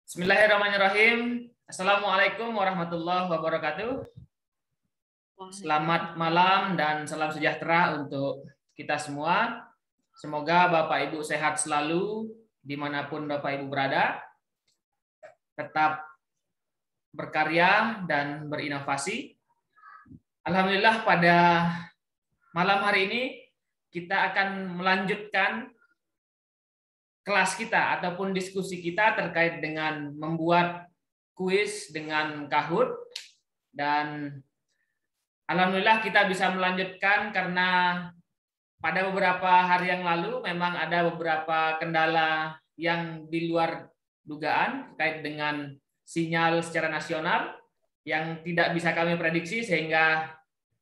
Bismillahirrahmanirrahim. Assalamualaikum warahmatullahi wabarakatuh. Selamat malam dan salam sejahtera untuk kita semua. Semoga Bapak Ibu sehat selalu dimanapun Bapak Ibu berada. Tetap berkarya dan berinovasi. Alhamdulillah pada malam hari ini kita akan melanjutkan kelas kita ataupun diskusi kita terkait dengan membuat kuis dengan Kahoot, dan alhamdulillah kita bisa melanjutkan karena pada beberapa hari yang lalu memang ada beberapa kendala yang di luar dugaan terkait dengan sinyal secara nasional yang tidak bisa kami prediksi sehingga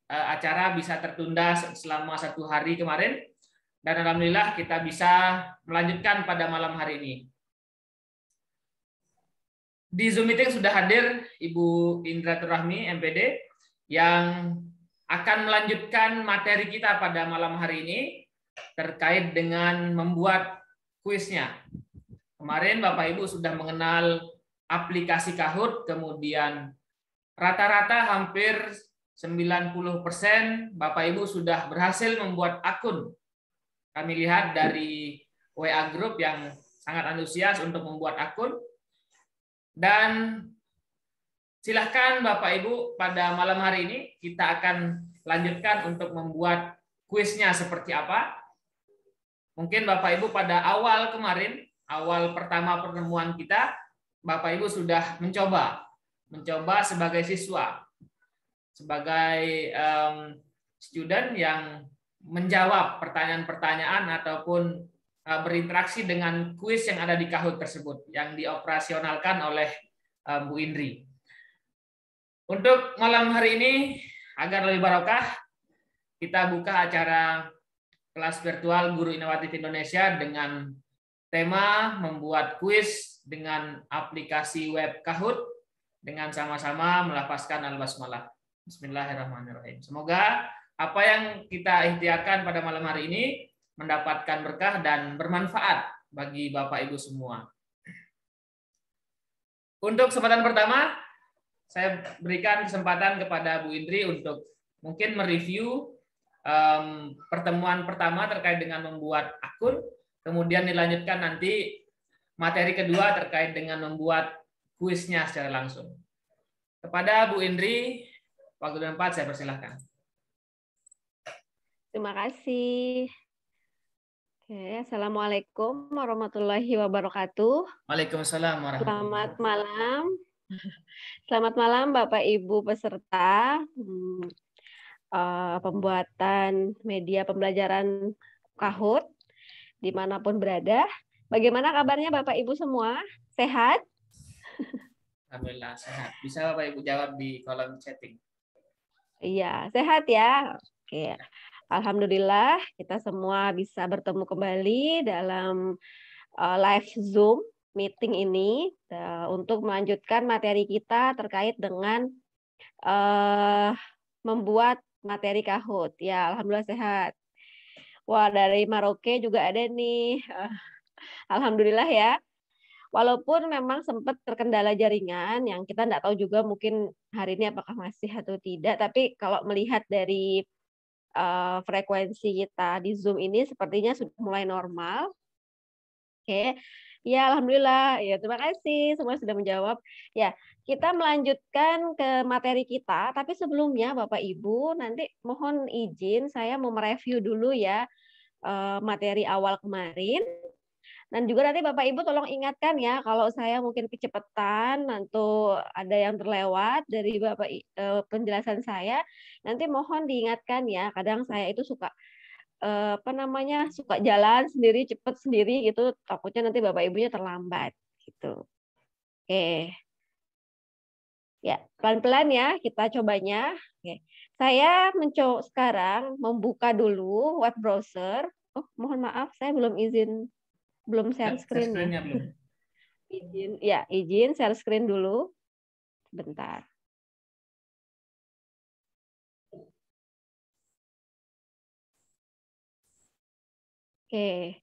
acara bisa tertunda selama 1 hari kemarin. Dan alhamdulillah kita bisa melanjutkan pada malam hari ini. Di Zoom meeting sudah hadir Ibu Indra Turahmi, MPD, yang akan melanjutkan materi kita pada malam hari ini terkait dengan membuat kuisnya. Kemarin Bapak Ibu sudah mengenal aplikasi Kahoot, kemudian rata-rata hampir 90% Bapak Ibu sudah berhasil membuat akun. Kami lihat dari WA Group yang sangat antusias untuk membuat akun. Dan silahkan Bapak Ibu pada malam hari ini kita akan lanjutkan untuk membuat kuisnya seperti apa. Mungkin Bapak Ibu pada awal kemarin, awal pertama pertemuan kita, Bapak Ibu sudah mencoba sebagai siswa, sebagai student yang menjawab pertanyaan-pertanyaan ataupun berinteraksi dengan kuis yang ada di Kahoot tersebut yang dioperasionalkan oleh Bu Indri. Untuk malam hari ini agar lebih barokah, kita buka acara kelas virtual Guru Inovatif Indonesia dengan tema membuat kuis dengan aplikasi web Kahoot dengan sama-sama melafazkan al-basmalah. Bismillahirrahmanirrahim. Semoga apa yang kita ikhtiarkan pada malam hari ini mendapatkan berkah dan bermanfaat bagi Bapak Ibu semua. Untuk kesempatan pertama, saya berikan kesempatan kepada Bu Indri untuk mungkin mereview pertemuan pertama terkait dengan membuat akun, kemudian dilanjutkan nanti materi kedua terkait dengan membuat kuisnya secara langsung. Kepada Bu Indri, waktu dan tempat saya persilahkan. Terima kasih. Oke, Assalamualaikum warahmatullahi wabarakatuh. Waalaikumsalam warahmatullahi wabarakatuh. Selamat malam. Selamat malam Bapak Ibu peserta pembuatan media pembelajaran Kahoot dimanapun berada. Bagaimana kabarnya Bapak Ibu semua? Sehat? Alhamdulillah sehat. Bisa Bapak Ibu jawab di kolom chatting. Iya, sehat ya. Oke. Alhamdulillah kita semua bisa bertemu kembali dalam live Zoom meeting ini untuk melanjutkan materi kita terkait dengan membuat materi Kahoot. Ya, alhamdulillah sehat. Wah, dari Maroke juga ada nih. Alhamdulillah ya. Walaupun memang sempat terkendala jaringan yang kita nggak tahu juga mungkin hari ini apakah masih atau tidak, tapi kalau melihat dari frekuensi kita di Zoom ini sepertinya sudah mulai normal. Oke, ya alhamdulillah. Ya terima kasih semua sudah menjawab. Ya, kita melanjutkan ke materi kita, tapi sebelumnya Bapak Ibu nanti mohon izin saya mau mereview dulu ya materi awal kemarin. Dan juga nanti Bapak Ibu tolong ingatkan ya kalau saya mungkin kecepatan atau ada yang terlewat dari Bapak penjelasan saya, nanti mohon diingatkan ya. Kadang saya itu suka suka jalan sendiri, cepat sendiri gitu, takutnya nanti Bapak Ibunya terlambat gitu. Oke. Ya, pelan-pelan ya kita cobanya. Oke. Saya mencoba sekarang membuka dulu web browser. Oh, mohon maaf saya belum share screen ya. Belum. Izin share screen dulu. Bentar. Oke.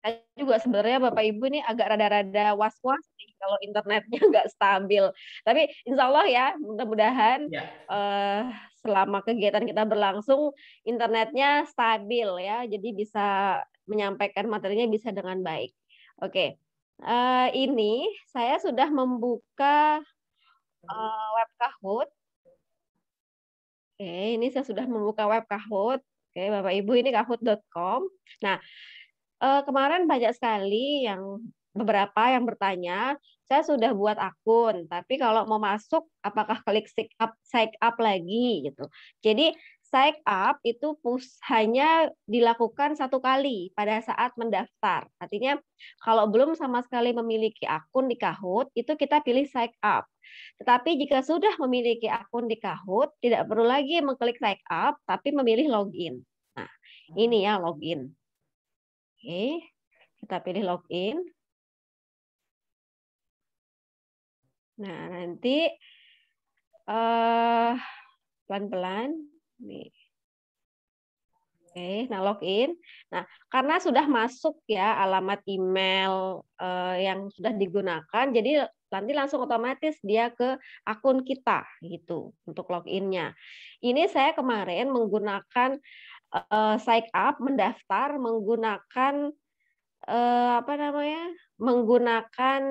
Saya juga sebenarnya Bapak Ibu ini agak rada-rada was-was nih kalau internetnya nggak stabil. Tapi insya Allah ya, mudah-mudahan Ya. selama kegiatan kita berlangsung internetnya stabil ya, jadi bisa menyampaikan materinya bisa dengan baik. Oke, ini saya sudah membuka web Kahoot. Oke, ini saya sudah membuka web Kahoot. Oke, Bapak Ibu, ini kahoot.com. Nah, kemarin banyak sekali beberapa yang bertanya, saya sudah buat akun, tapi kalau mau masuk apakah klik sign up lagi gitu. Jadi sign up itu hanya dilakukan satu kali pada saat mendaftar. Artinya kalau belum sama sekali memiliki akun di Kahoot, itu kita pilih sign up. Tetapi jika sudah memiliki akun di Kahoot, tidak perlu lagi mengklik sign up, tapi memilih login. Nah, ini ya login. Oke, kita pilih login. Nah, nanti pelan-pelan. Nih. Oke, nah login. Nah, karena sudah masuk ya alamat email yang sudah digunakan, jadi nanti langsung otomatis dia ke akun kita gitu untuk loginnya. Ini saya kemarin menggunakan sign up, mendaftar menggunakan menggunakan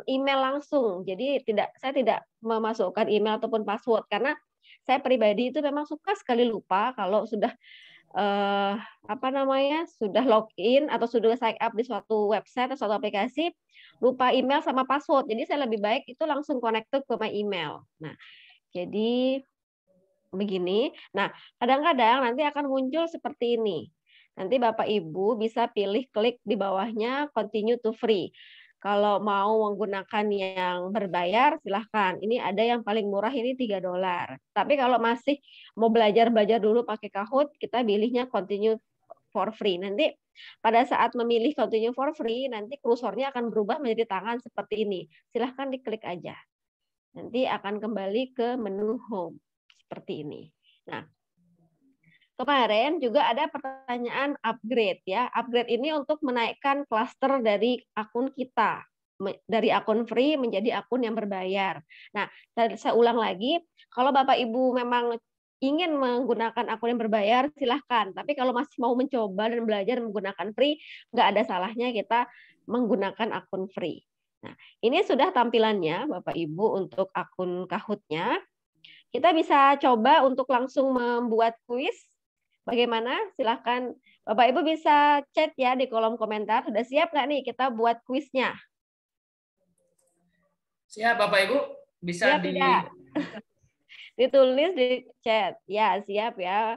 email langsung. Jadi saya tidak memasukkan email ataupun password karena saya pribadi itu memang suka sekali lupa kalau sudah sudah login atau sudah sign up di suatu website atau suatu aplikasi, lupa email sama password. Jadi saya lebih baik itu langsung connected ke my email. Nah, jadi begini. Nah, kadang-kadang nanti akan muncul seperti ini. Nanti Bapak Ibu bisa pilih klik di bawahnya continue to free. Kalau mau menggunakan yang berbayar, silahkan. Ini ada yang paling murah ini $3. Tapi kalau masih mau belajar dulu pakai Kahoot, kita pilihnya continue for free. Nanti pada saat memilih continue for free, nanti kursornya akan berubah menjadi tangan seperti ini. Silahkan diklik aja. Nanti akan kembali ke menu home. Seperti ini. Nah, kemarin juga ada pertanyaan upgrade ya. Upgrade ini untuk menaikkan klaster dari akun kita. Dari akun free menjadi akun yang berbayar. Nah, saya ulang lagi, kalau Bapak Ibu memang ingin menggunakan akun yang berbayar, silahkan. Tapi kalau masih mau mencoba dan belajar menggunakan free, nggak ada salahnya kita menggunakan akun free. Nah, ini sudah tampilannya Bapak Ibu untuk akun Kahoot-nya. Kita bisa coba untuk langsung membuat kuis. Bagaimana? Silahkan Bapak Ibu bisa chat ya di kolom komentar. Sudah siap nggak nih kita buat kuisnya? Siap Bapak Ibu, bisa siap tidak? Ditulis di chat. Ya, siap ya.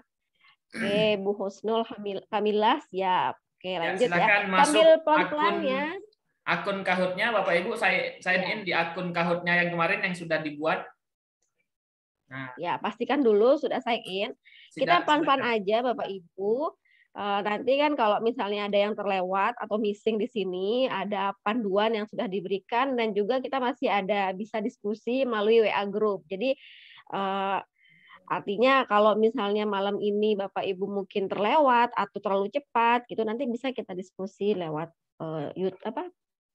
Oke, Bu Husnul Kamilah siap. Oke, lanjut ya. Sambil pelan-pelan ya. Akun Kahoot-nya Bapak Ibu saya sign in di akun Kahoot-nya yang kemarin yang sudah dibuat. Nah, ya, pastikan dulu sudah sign in. Kita pelan-pelan aja Bapak Ibu. Nanti kan kalau misalnya ada yang terlewat atau missing di sini, ada panduan yang sudah diberikan dan juga kita masih ada bisa diskusi melalui WA group. Jadi artinya kalau misalnya malam ini Bapak Ibu mungkin terlewat atau terlalu cepat, gitu nanti bisa kita diskusi lewat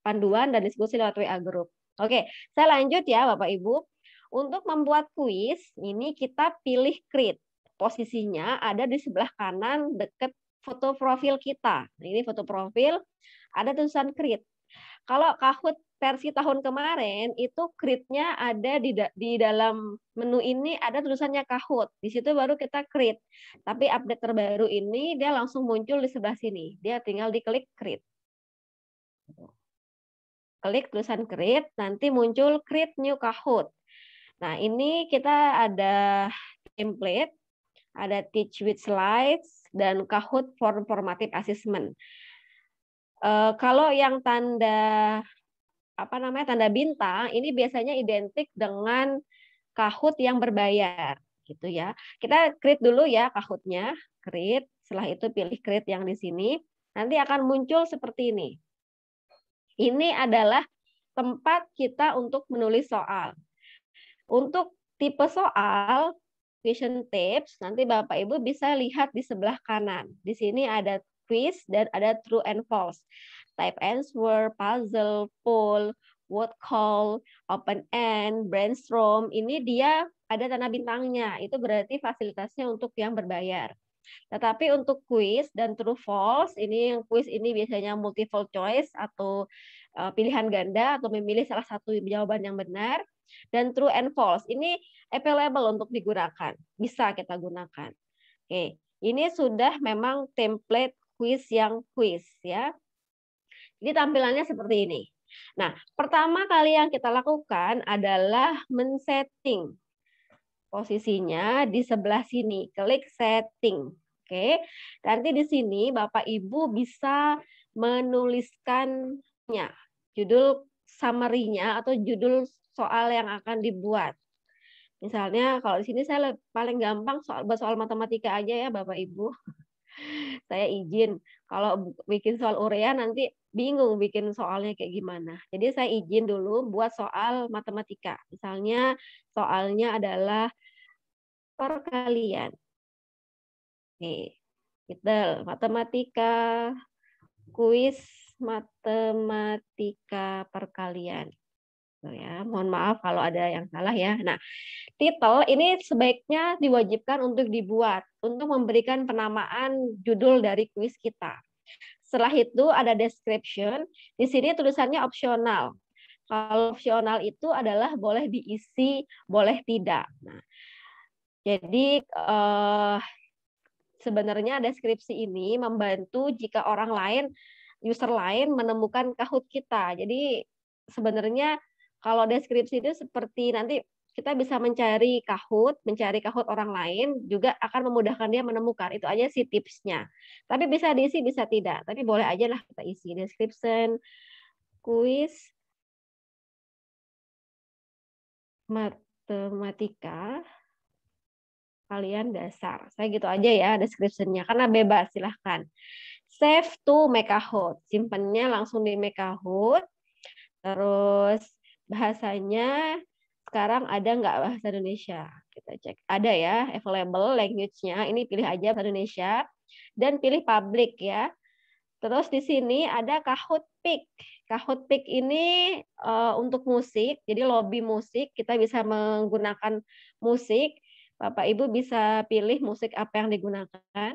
panduan dan diskusi lewat WA group. Oke, saya lanjut ya Bapak Ibu. Untuk membuat kuis, ini kita pilih create. Posisinya ada di sebelah kanan dekat foto profil kita. Nah, ini foto profil, ada tulisan create. Kalau Kahoot versi tahun kemarin, itu create-nya ada di dalam menu ini ada tulisannya Kahoot. Di situ baru kita create. Tapi update terbaru ini, dia langsung muncul di sebelah sini. Dia tinggal diklik create. Klik tulisan create, nanti muncul create new Kahoot. Nah, ini kita ada template, ada teach with slides, dan Kahoot for formative assessment. Kalau yang tanda bintang, ini biasanya identik dengan Kahoot yang berbayar, gitu ya. Kita create dulu ya Kahoot-nya, create. Setelah itu pilih create yang di sini, nanti akan muncul seperti ini. Ini adalah tempat kita untuk menulis soal. Untuk tipe soal, question tips, nanti Bapak Ibu bisa lihat di sebelah kanan. Di sini ada quiz dan ada true and false. type answer, puzzle, poll, word call, open end, brainstorm. Ini dia ada tanda bintangnya. Itu berarti fasilitasnya untuk yang berbayar. Tetapi untuk quiz dan true false, ini yang quiz ini biasanya multiple choice atau pilihan ganda atau memilih salah satu jawaban yang benar. Dan true and false, ini available untuk digunakan. Bisa kita gunakan. Oke, ini sudah memang template quiz yang quiz ya. Jadi tampilannya seperti ini. Nah, pertama kali yang kita lakukan adalah men-setting. Posisinya di sebelah sini, klik setting. Oke, nanti di sini Bapak Ibu bisa menuliskannya, judul summary-nya atau judul soal yang akan dibuat. Misalnya kalau di sini saya paling gampang soal matematika aja ya Bapak Ibu. Saya izin kalau bikin soal urean nanti bingung bikin soalnya kayak gimana. Jadi saya izin dulu buat soal matematika. Misalnya soalnya adalah perkalian. Nih, kita matematika, kuis matematika perkalian. Ya, mohon maaf kalau ada yang salah ya. Nah, titel ini sebaiknya diwajibkan untuk dibuat untuk memberikan penamaan judul dari kuis kita. Setelah itu ada description. Di sini tulisannya opsional. Kalau opsional itu adalah boleh diisi, boleh tidak. Nah, jadi sebenarnya deskripsi ini membantu jika orang lain, user lain menemukan Kahoot kita. Jadi sebenarnya kalau deskripsi itu seperti nanti kita bisa mencari Kahoot orang lain juga akan memudahkan dia menemukan. Itu aja sih tipsnya. Tapi bisa diisi, bisa tidak. Tapi boleh aja lah kita isi description, kuis matematika kalian dasar. Saya gitu aja ya description-nya karena bebas, silahkan. Save to make Kahoot. Simpennya langsung di make Kahoot. Terus bahasanya sekarang ada nggak bahasa Indonesia? Kita cek. Ada ya, available language-nya. Ini pilih aja bahasa Indonesia dan pilih public ya. Terus di sini ada Kahoot Pick. Kahoot Pick ini untuk musik, jadi lobby musik. Kita bisa menggunakan musik. Bapak Ibu bisa pilih musik apa yang digunakan.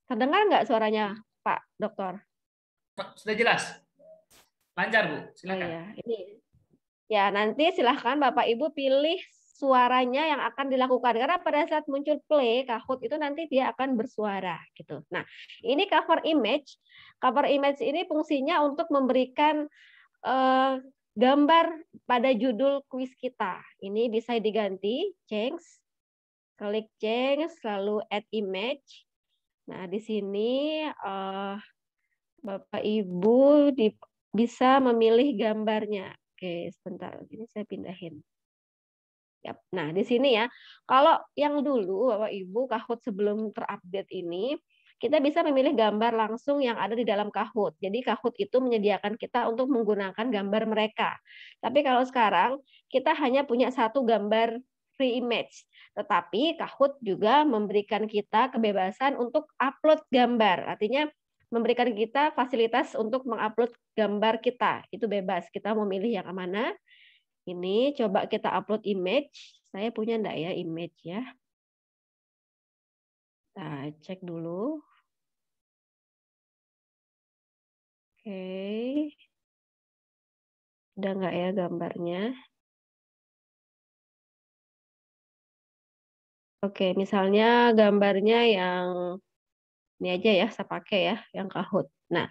Terdengar nggak suaranya, Pak Dokter? Sudah jelas. Lancar, Bu. Silakan. Oh, iya. Ini. Ya, nanti silahkan Bapak Ibu pilih suaranya yang akan dilakukan. Karena pada saat muncul play, Kahoot itu nanti dia akan bersuara. Gitu. Nah, ini cover image. Cover image ini fungsinya untuk memberikan gambar pada judul kuis kita. Ini bisa diganti, change, klik change, lalu add image. Nah, di sini Bapak Ibu bisa memilih gambarnya. Oke, sebentar. Ini saya pindahin. Yap. Nah, di sini ya. Kalau yang dulu Bapak Ibu Kahoot sebelum terupdate ini, kita bisa memilih gambar langsung yang ada di dalam Kahoot. Jadi Kahoot itu menyediakan kita untuk menggunakan gambar mereka. Tapi kalau sekarang kita hanya punya satu gambar free image. Tetapi Kahoot juga memberikan kita kebebasan untuk upload gambar. Artinya memberikan kita fasilitas untuk mengupload gambar kita. Itu bebas. Kita mau milih yang mana. Ini coba kita upload image. Saya punya enggak ya image ya? Kita cek dulu. Oke. Udah enggak ya gambarnya? Oke, misalnya gambarnya yang ini aja ya, saya pakai ya, yang Kahoot. Nah,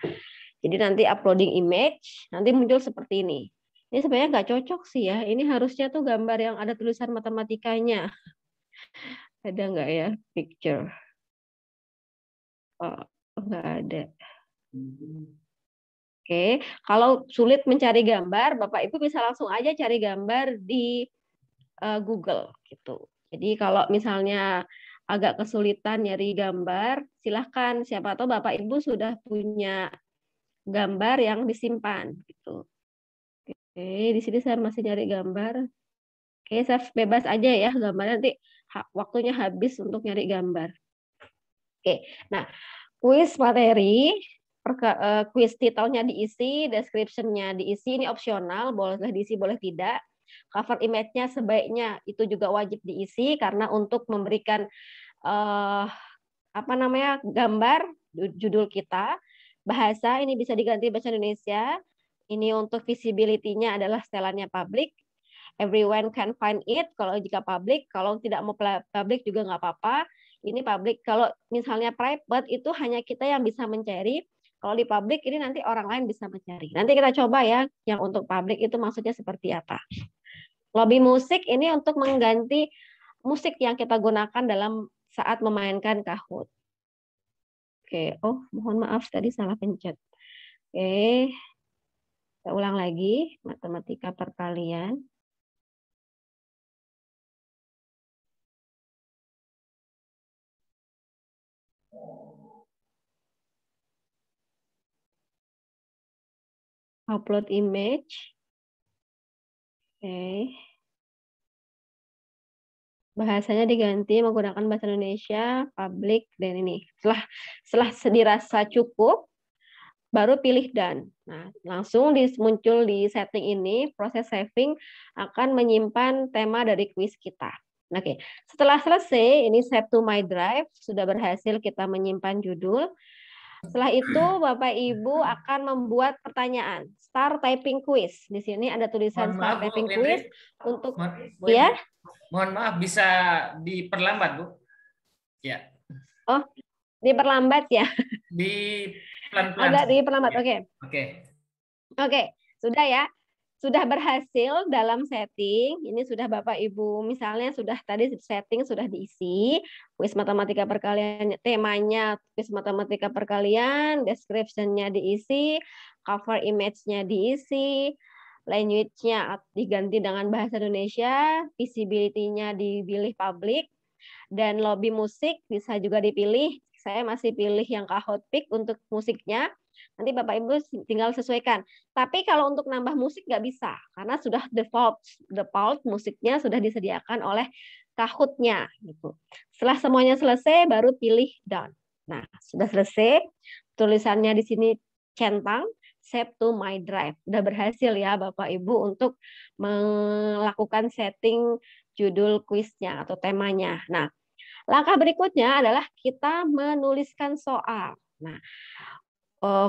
jadi nanti uploading image, nanti muncul seperti ini. Ini sebenarnya nggak cocok sih ya. Ini harusnya tuh gambar yang ada tulisan matematikanya. Ada nggak ya picture? Oh, nggak ada. Oke, kalau sulit mencari gambar, Bapak Ibu bisa langsung aja cari gambar di Google gitu. Jadi kalau misalnya agak kesulitan nyari gambar, silahkan. Siapa tahu Bapak Ibu sudah punya gambar yang disimpan gitu. Oke, di sini saya masih nyari gambar. Oke, saya bebas aja ya gambarnya, nanti waktunya habis untuk nyari gambar. Oke, nah kuis materi quiz titelnya diisi, description-nya diisi, ini opsional, boleh diisi, boleh tidak. Cover image-nya sebaiknya itu juga wajib diisi karena untuk memberikan gambar judul kita. Bahasa ini bisa diganti bahasa Indonesia. Ini untuk visibility-nya adalah setelannya public. Everyone can find it kalau jika public, kalau tidak mau public juga nggak apa-apa. Ini public. Kalau misalnya private itu hanya kita yang bisa mencari. Kalau di public ini nanti orang lain bisa mencari. Nanti kita coba ya yang untuk public itu maksudnya seperti apa. Lobby musik ini untuk mengganti musik yang kita gunakan dalam saat memainkan Kahoot. Oke, mohon maaf tadi salah pencet. Oke, kita ulang lagi matematika perkalian. Upload image. Oke. Bahasanya diganti menggunakan bahasa Indonesia, public, dan ini. Setelah dirasa cukup, baru pilih done. Nah, langsung muncul di setting ini, proses saving akan menyimpan tema dari quiz kita. Oke, setelah selesai, ini save to my drive, sudah berhasil kita menyimpan judul. Setelah itu, Bapak Ibu akan membuat pertanyaan. Start typing quiz. Di sini ada tulisan start typing quiz untuk ya. Mohon maaf, bisa diperlambat, Bu? Ya. Oh, diperlambat ya? Di pelan-pelan. Ada diperlambat, oke. Oke, sudah ya. Sudah berhasil dalam setting. Ini sudah Bapak Ibu, misalnya sudah tadi setting sudah diisi. Quiz matematika perkalian, temanya quiz matematika perkalian, description-nya diisi, cover image-nya diisi, language-nya diganti dengan bahasa Indonesia, visibility-nya dipilih public, dan lobby musik bisa juga dipilih. Saya masih pilih yang Kahoot Pick untuk musiknya. Nanti Bapak Ibu tinggal sesuaikan. Tapi kalau untuk nambah musik nggak bisa, karena sudah default musiknya sudah disediakan oleh Kahoot-nya. Gitu. Setelah semuanya selesai, baru pilih done. Nah, sudah selesai. Tulisannya di sini centang, save to my drive. Sudah berhasil ya Bapak Ibu untuk melakukan setting judul kuisnya atau temanya. Nah, langkah berikutnya adalah kita menuliskan soal. Nah,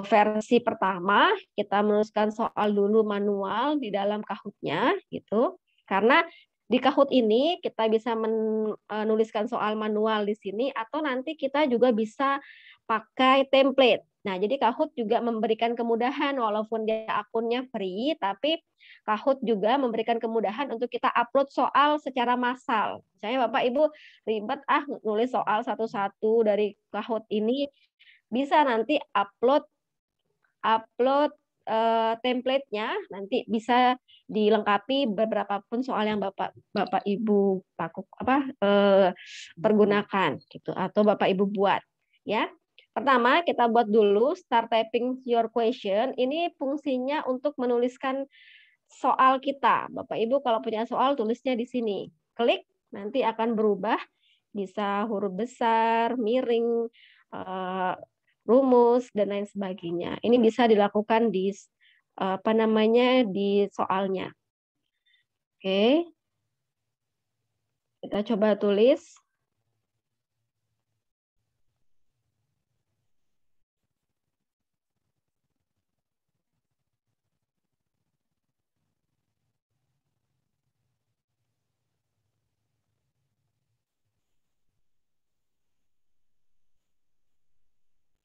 versi pertama kita menuliskan soal dulu manual di dalam Kahoot-nya gitu. Karena di Kahoot ini kita bisa menuliskan soal manual di sini atau nanti kita juga bisa pakai template. Nah, jadi Kahoot juga memberikan kemudahan walaupun dia akunnya free, tapi Kahoot juga memberikan kemudahan untuk kita upload soal secara massal. Misalnya Bapak Ibu ribet nulis soal satu-satu dari Kahoot ini, bisa nanti upload template-nya, nanti bisa dilengkapi beberapa pun soal yang Bapak Ibu pergunakan gitu atau Bapak Ibu buat ya. Pertama kita buat dulu start typing your question. Ini fungsinya untuk menuliskan soal kita. Bapak Ibu kalau punya soal tulisnya di sini. Klik nanti akan berubah, bisa huruf besar, miring, rumus dan lain sebagainya. Ini bisa dilakukan di di soalnya. Oke. Kita coba tulis.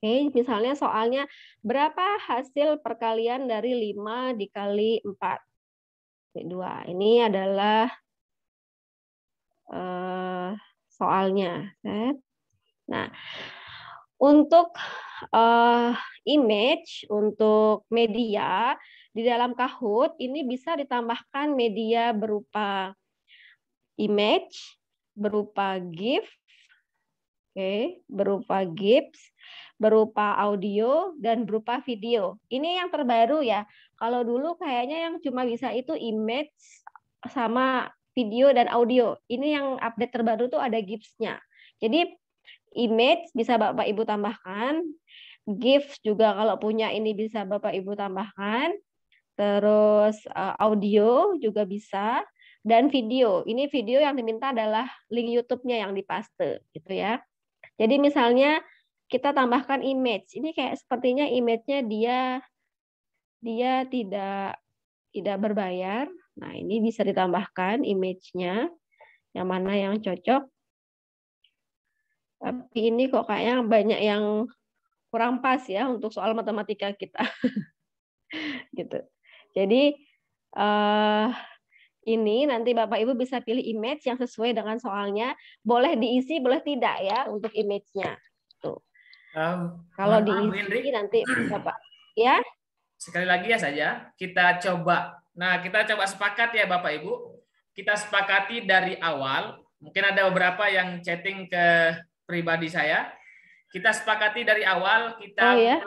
Oke, misalnya soalnya berapa hasil perkalian dari 5 dikali 4? 2. Ini adalah soalnya. Nah, untuk image, untuk media, di dalam Kahoot ini bisa ditambahkan media berupa image, berupa GIF, berupa GIFs, berupa audio, dan berupa video. Ini yang terbaru ya. Kalau dulu kayaknya yang cuma bisa itu image sama video dan audio. Ini yang update terbaru tuh ada GIFs-nya. Jadi image bisa Bapak Ibu tambahkan, GIF juga kalau punya ini bisa Bapak Ibu tambahkan. Terus audio juga bisa, dan video. Ini video yang diminta adalah link YouTube-nya yang dipaste gitu ya. Jadi misalnya kita tambahkan image. Ini kayak sepertinya image-nya dia tidak berbayar. Nah, ini bisa ditambahkan image-nya yang mana yang cocok. Tapi ini kok kayaknya banyak yang kurang pas ya untuk soal matematika kita. Gitu. Jadi ini nanti Bapak Ibu bisa pilih image yang sesuai dengan soalnya. Boleh diisi, boleh tidak ya untuk image-nya. Tuh. Kalau Mohon maaf Bu diisi Indri. nanti Bapak ya. Sekali lagi ya saja, kita coba. Nah, kita coba sepakat ya Bapak Ibu. Kita sepakati dari awal. Mungkin ada beberapa yang chatting ke pribadi saya. Kita sepakati dari awal, Oh ya.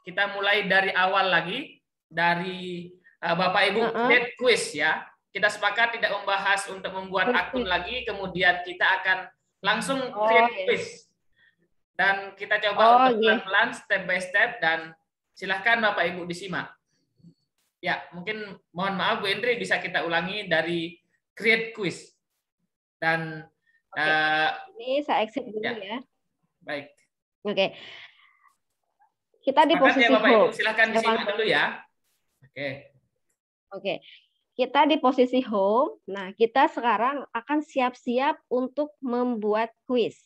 kita mulai dari awal lagi, dari Bapak Ibu create quiz ya. Kita sepakat tidak membahas untuk membuat akun lagi, kemudian kita akan langsung create quiz. Dan kita coba untuk pelan-pelan, step by step, dan silahkan Bapak Ibu disimak. Ya, mungkin mohon maaf Bu Indri, bisa kita ulangi dari create quiz. Dan ini saya exit dulu ya. Baik. Oke. Kita di posisi ya, Bapak Ibu, home. silahkan disimak dulu ya. Oke. Kita di posisi home. Nah, kita sekarang akan siap-siap untuk membuat quiz.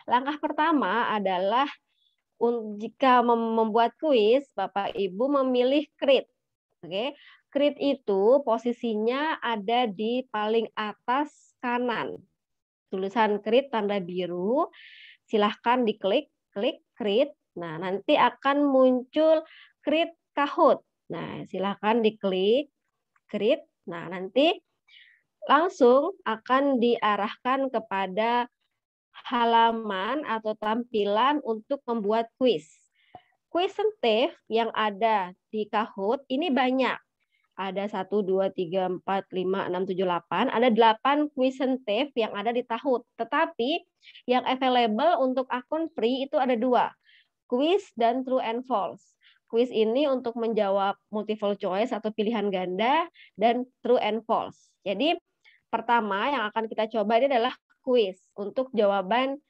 Langkah pertama adalah jika membuat kuis, Bapak Ibu memilih create. Oke. Create itu posisinya ada di paling atas kanan. Tulisan create tanda biru. Silahkan diklik, klik create. Nah, nanti akan muncul create Kahoot. Nah, silahkan diklik create. Nah, nanti langsung akan diarahkan kepada halaman atau tampilan untuk membuat kuis. Kuisentif yang ada di Kahoot ini banyak. Ada 1, 2, 3, 4, 5, 6, 7, 8. Ada 8 kuisentif yang ada di Kahoot. Tetapi yang available untuk akun free itu ada 2. Quiz dan true and false. Quiz ini untuk menjawab multiple choice atau pilihan ganda, dan true and false. Jadi pertama yang akan kita coba ini adalah quiz untuk jawaban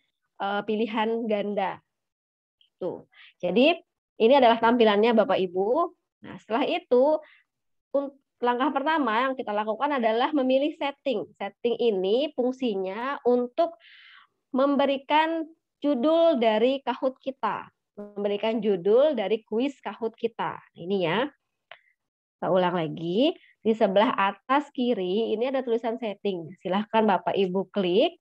pilihan ganda. Tuh. Jadi ini adalah tampilannya Bapak Ibu. Nah, setelah itu langkah pertama yang kita lakukan adalah memilih setting. Setting ini fungsinya untuk memberikan judul dari Kahoot kita. Memberikan judul dari kuis Kahoot kita. Ini ya. Kita ulang lagi. Di sebelah atas kiri ini ada tulisan setting. Silahkan Bapak Ibu klik.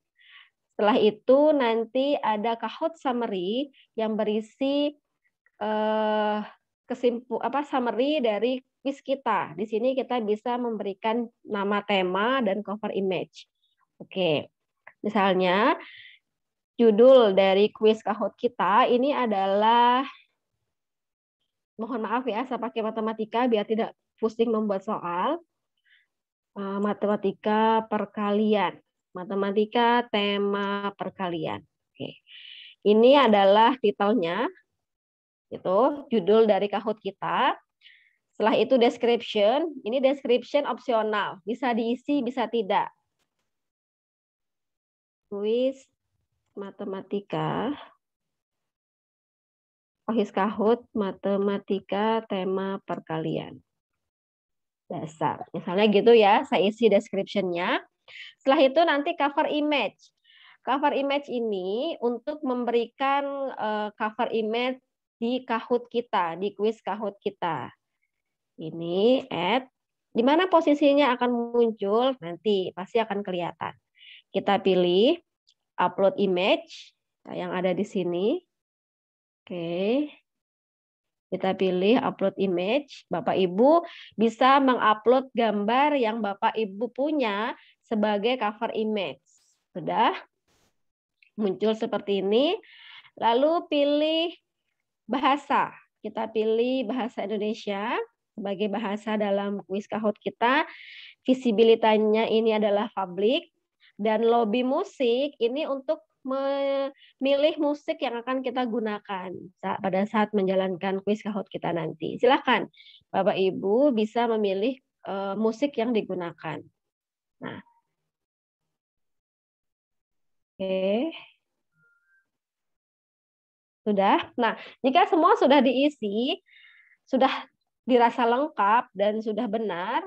Setelah itu nanti ada Kahoot summary yang berisi summary dari quiz kita. Di sini kita bisa memberikan nama tema dan cover image. Oke. Misalnya judul dari kuis Kahoot kita ini adalah, mohon maaf ya, saya pakai matematika biar tidak pusing membuat soal. Matematika perkalian. Matematika tema perkalian. Oke. Ini adalah titelnya. Itu judul dari Kahoot kita. Setelah itu description. Ini description opsional. Bisa diisi, bisa tidak. Kuis matematika. Kuis Kahoot matematika tema perkalian. Dasar. Misalnya gitu ya, saya isi description-nya. Setelah itu nanti cover image. Cover image ini untuk memberikan cover image di Kahoot kita, di kuis Kahoot kita. Ini add. Di mana posisinya akan muncul, nanti pasti akan kelihatan. Kita pilih upload image yang ada di sini. Oke. Kita pilih upload image. Bapak Ibu bisa mengupload gambar yang Bapak Ibu punya sebagai cover image. Sudah muncul seperti ini. Lalu pilih bahasa. Kita pilih bahasa Indonesia sebagai bahasa dalam kuis Kahoot kita. Visibilitasnya ini adalah public. Dan lobby musik ini untuk memilih musik yang akan kita gunakan pada saat menjalankan kuis Kahoot kita nanti. Silakan Bapak Ibu bisa memilih musik yang digunakan. Nah, oke. Sudah. Nah, jika semua sudah diisi, sudah dirasa lengkap dan sudah benar,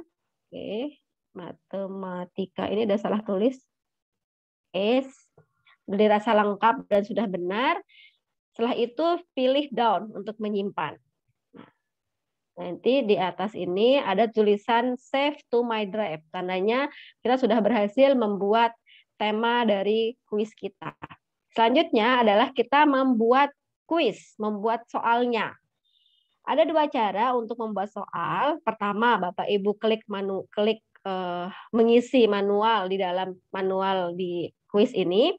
oke, matematika ini ada salah tulis. Oke, sudah dirasa lengkap dan sudah benar. Setelah itu pilih down untuk menyimpan. Nanti di atas ini ada tulisan save to my drive. Tandanya kita sudah berhasil membuat tema dari kuis kita. Selanjutnya adalah kita membuat kuis, membuat soalnya. Ada dua cara untuk membuat soal. Pertama, Bapak Ibu klik mengisi manual di dalam manual di kuis ini,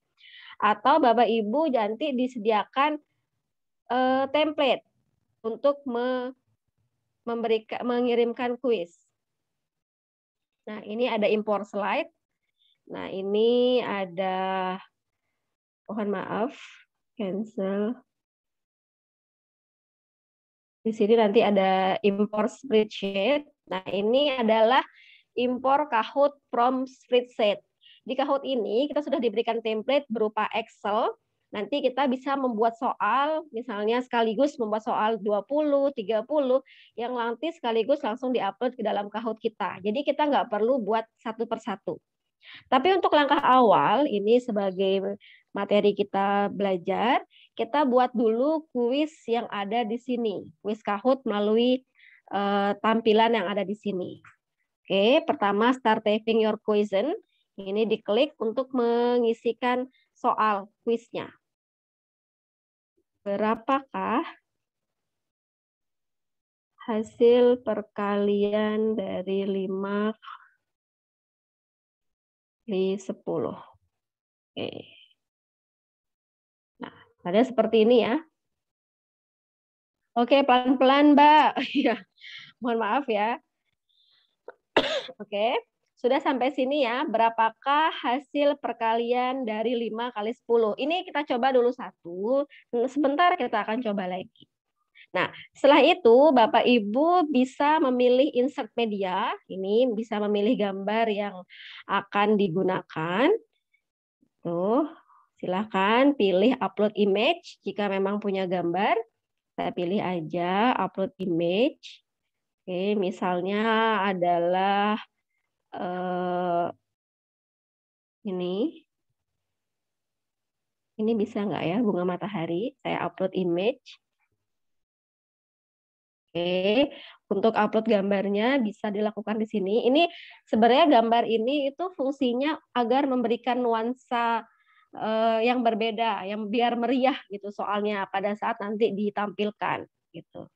atau Bapak Ibu nanti disediakan template untuk mengirimkan kuis. Nah, ini ada import slide. Nah, ini ada, mohon maaf, cancel. Di sini nanti ada import spreadsheet. Nah, ini adalah import Kahoot from spreadsheet. Di Kahoot ini kita sudah diberikan template berupa Excel. Nanti kita bisa membuat soal, misalnya sekaligus membuat soal 20, 30, yang nanti sekaligus langsung diupload ke dalam Kahoot kita. Jadi kita nggak perlu buat satu persatu. Tapi untuk langkah awal, ini sebagai materi kita belajar, kita buat dulu kuis yang ada di sini. Kuis Kahoot melalui tampilan yang ada di sini. Oke, pertama start typing your question. Ini diklik untuk mengisikan soal kuisnya. Berapakah hasil perkalian dari 5 kali 10? Oke. Nah, ada seperti ini ya. Oke, pelan-pelan, Mbak. Ya, mohon maaf ya. Oke, sudah sampai sini ya. Berapakah hasil perkalian dari 5 kali 10? Ini kita coba dulu satu. Sebentar kita akan coba lagi. Nah, setelah itu Bapak Ibu bisa memilih insert media. Ini bisa memilih gambar yang akan digunakan. Tuh, silakan pilih upload image jika memang punya gambar. Saya pilih aja upload image. Oke, misalnya adalah ini. Ini bisa nggak ya, bunga matahari? Saya upload image. Oke, untuk upload gambarnya bisa dilakukan di sini. Ini sebenarnya gambar ini itu fungsinya agar memberikan nuansa yang berbeda, yang biar meriah gitu soalnya pada saat nanti ditampilkan gitu.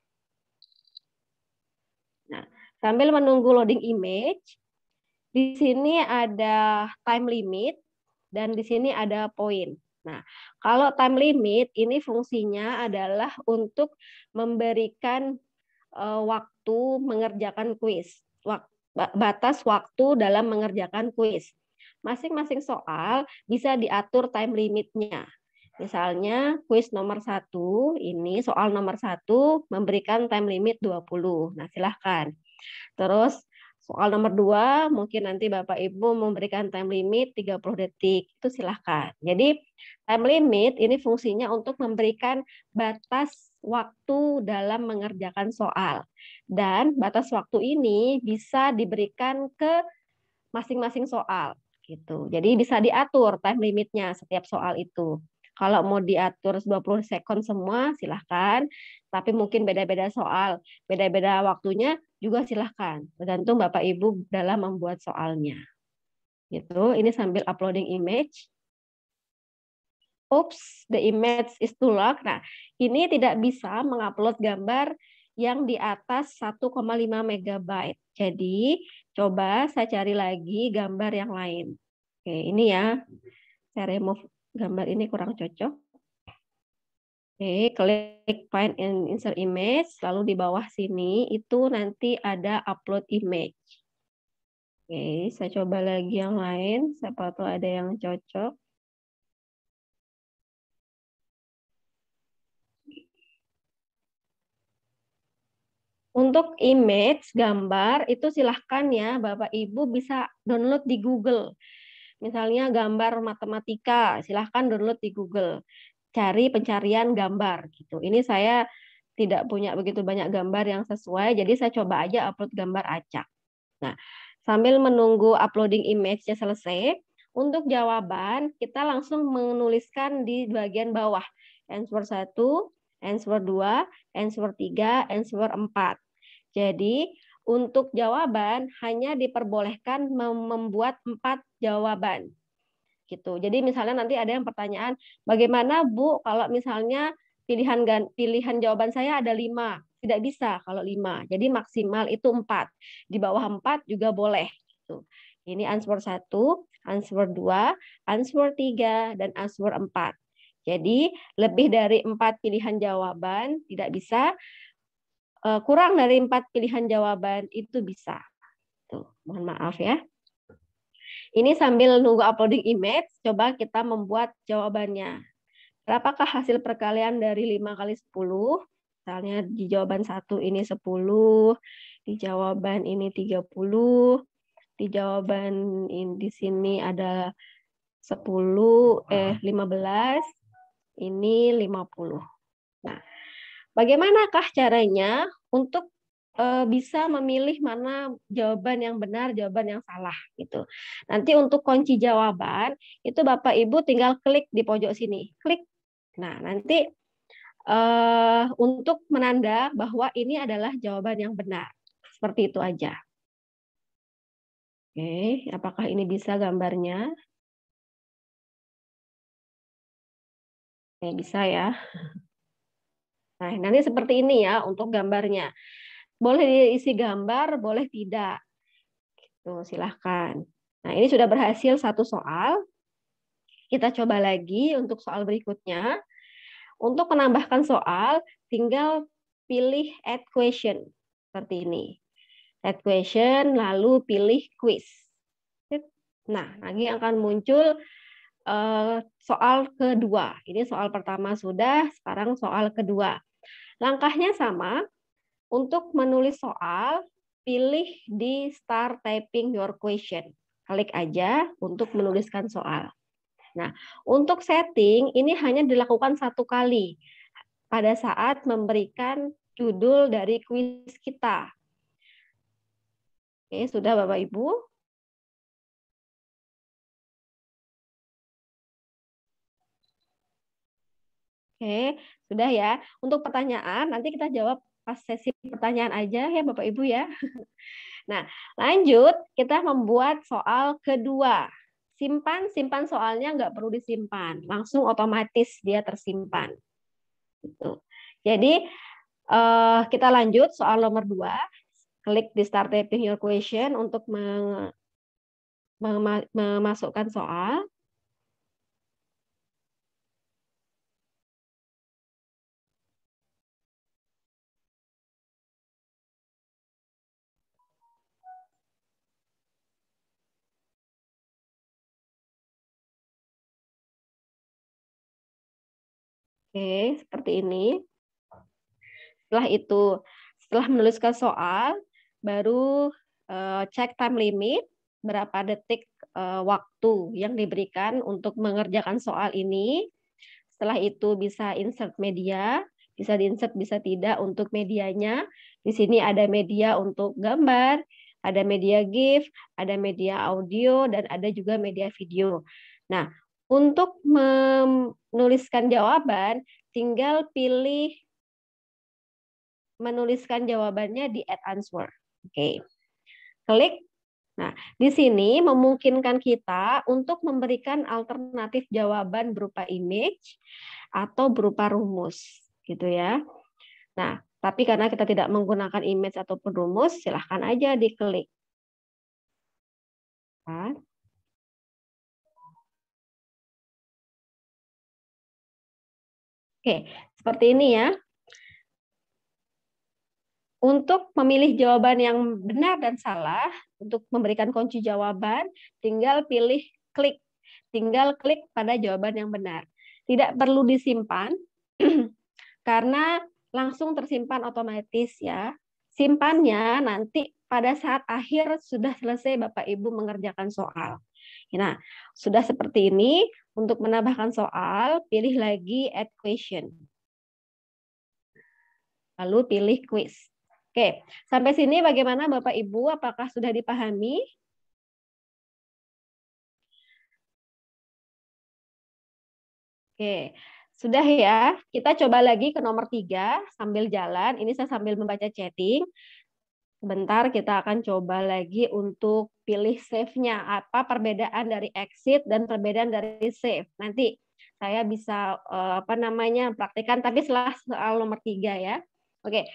Nah, sambil menunggu loading image, di sini ada time limit dan di sini ada poin. Nah, kalau time limit ini fungsinya adalah untuk memberikan waktu mengerjakan kuis, batas waktu dalam mengerjakan kuis. Masing-masing soal bisa diatur time limitnya. Misalnya kuis nomor 1, ini soal nomor 1 memberikan time limit 20. Nah, silahkan. Terus soal nomor 2 mungkin nanti Bapak Ibu memberikan time limit 30 detik. Itu silahkan. Jadi time limit ini fungsinya untuk memberikan batas waktu dalam mengerjakan soal. Dan batas waktu ini bisa diberikan ke masing-masing soal gitu. Jadi bisa diatur time limitnya setiap soal itu. Kalau mau diatur 20 second semua silahkan, tapi mungkin beda-beda soal, beda-beda waktunya juga silahkan. Tergantung Bapak Ibu dalam membuat soalnya. Gitu. Ini sambil uploading image. Oops, the image is too large. Nah, ini tidak bisa mengupload gambar yang di atas 1,5 MB. Jadi, coba saya cari lagi gambar yang lain. Oke, ini ya. Saya remove gambar ini kurang cocok. Oke, klik find and insert image, lalu di bawah sini itu nanti ada upload image. Oke, saya coba lagi yang lain, siapa tahu ada yang cocok. Untuk image, gambar, itu silahkan ya Bapak Ibu bisa download di Google. Misalnya gambar matematika, silahkan download di Google. Cari pencarian gambar gitu. Ini saya tidak punya begitu banyak gambar yang sesuai, jadi saya coba aja upload gambar acak. Nah, sambil menunggu uploading image-nya selesai, untuk jawaban kita langsung menuliskan di bagian bawah. Answer 1, answer 2, answer 3, answer 4. Jadi, untuk jawaban hanya diperbolehkan membuat 4 jawaban. Gitu. Jadi misalnya nanti ada yang pertanyaan, bagaimana Bu kalau misalnya pilihan jawaban saya ada 5? Tidak bisa kalau 5. Jadi maksimal itu 4. Di bawah 4 juga boleh. Gitu. Ini answer 1, answer 2, answer 3, dan answer 4. Jadi lebih dari 4 pilihan jawaban tidak bisa, kurang dari 4 pilihan jawaban itu bisa. Tuh, mohon maaf ya. Ini sambil nunggu uploading image, coba kita membuat jawabannya. Berapakah hasil perkalian dari 5 kali 10? Misalnya di jawaban 1 ini 10, di jawaban ini 30, di jawaban ini di sini ada 15, ini 50. Nah, bagaimanakah caranya untuk bisa memilih mana jawaban yang benar, jawaban yang salah gitu. Nanti untuk kunci jawaban itu Bapak Ibu tinggal klik di pojok sini, klik. Nah, nanti untuk menanda bahwa ini adalah jawaban yang benar. Seperti itu aja. Oke, apakah ini bisa gambarnya? Oke, bisa ya. Nah, nanti seperti ini ya untuk gambarnya. Boleh diisi gambar, boleh tidak. Tuh, silahkan. Nah, ini sudah berhasil satu soal. Kita coba lagi untuk soal berikutnya. Untuk menambahkan soal, tinggal pilih add question. Seperti ini. Add question, lalu pilih quiz. Nah, lagi akan muncul soal kedua. Ini soal pertama sudah, sekarang soal kedua. Langkahnya sama. Untuk menulis soal, pilih di Start Typing Your Question. Klik aja untuk menuliskan soal. Nah, untuk setting ini hanya dilakukan satu kali pada saat memberikan judul dari kuis kita. Oke, sudah Bapak Ibu? Oke, sudah ya. Untuk pertanyaan, nanti kita jawab pas sesi pertanyaan aja ya Bapak Ibu ya. Nah, lanjut kita membuat soal kedua. Simpan soalnya nggak perlu disimpan, langsung otomatis dia tersimpan. Gitu. Jadi kita lanjut soal nomor 2. Klik di Start Typing Your Question untuk memasukkan soal. Oke, seperti ini. Setelah menuliskan soal, baru cek time limit, berapa detik waktu yang diberikan untuk mengerjakan soal ini. Setelah itu bisa insert media, bisa diinsert, bisa tidak untuk medianya. Di sini ada media untuk gambar, ada media GIF, ada media audio, dan ada juga media video. Nah, untuk menuliskan jawaban, tinggal pilih menuliskan jawabannya di add answer. Oke. Klik. Nah, di sini memungkinkan kita untuk memberikan alternatif jawaban berupa image atau berupa rumus, gitu ya. Nah, tapi karena kita tidak menggunakan image ataupun rumus, silahkan aja diklik. Nah. Oke, seperti ini ya. Untuk memilih jawaban yang benar dan salah, untuk memberikan kunci jawaban, tinggal pilih klik. Tinggal klik pada jawaban yang benar. Tidak perlu disimpan, karena langsung tersimpan otomatis ya. simpannya nanti pada saat akhir sudah selesai Bapak Ibu mengerjakan soal. Nah, sudah seperti ini, untuk menambahkan soal, pilih lagi add question. Lalu pilih quiz. Oke, sampai sini bagaimana Bapak Ibu? Apakah sudah dipahami? Oke, sudah ya. Kita coba lagi ke nomor 3 sambil jalan. Ini saya sambil membaca chatting. Sebentar kita akan coba lagi untuk pilih save-nya. Apa perbedaan dari exit dan perbedaan dari save. Nanti saya bisa praktekkan, tapi setelah soal nomor 3 ya. Oke,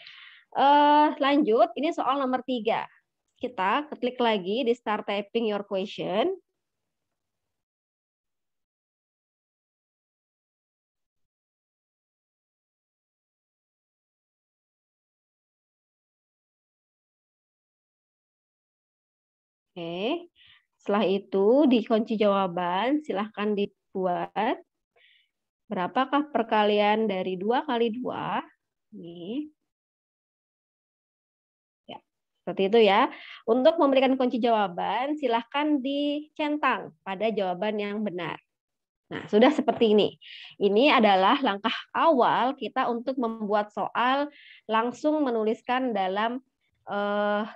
lanjut. Ini soal nomor 3. Kita klik lagi di start typing your question. Oke, setelah itu di kunci jawaban silahkan dibuat berapakah perkalian dari 2 kali 2. Nih. Ya, seperti itu ya. Untuk memberikan kunci jawaban silahkan dicentang pada jawaban yang benar. Nah, sudah seperti ini. Ini adalah langkah awal kita untuk membuat soal langsung menuliskan dalam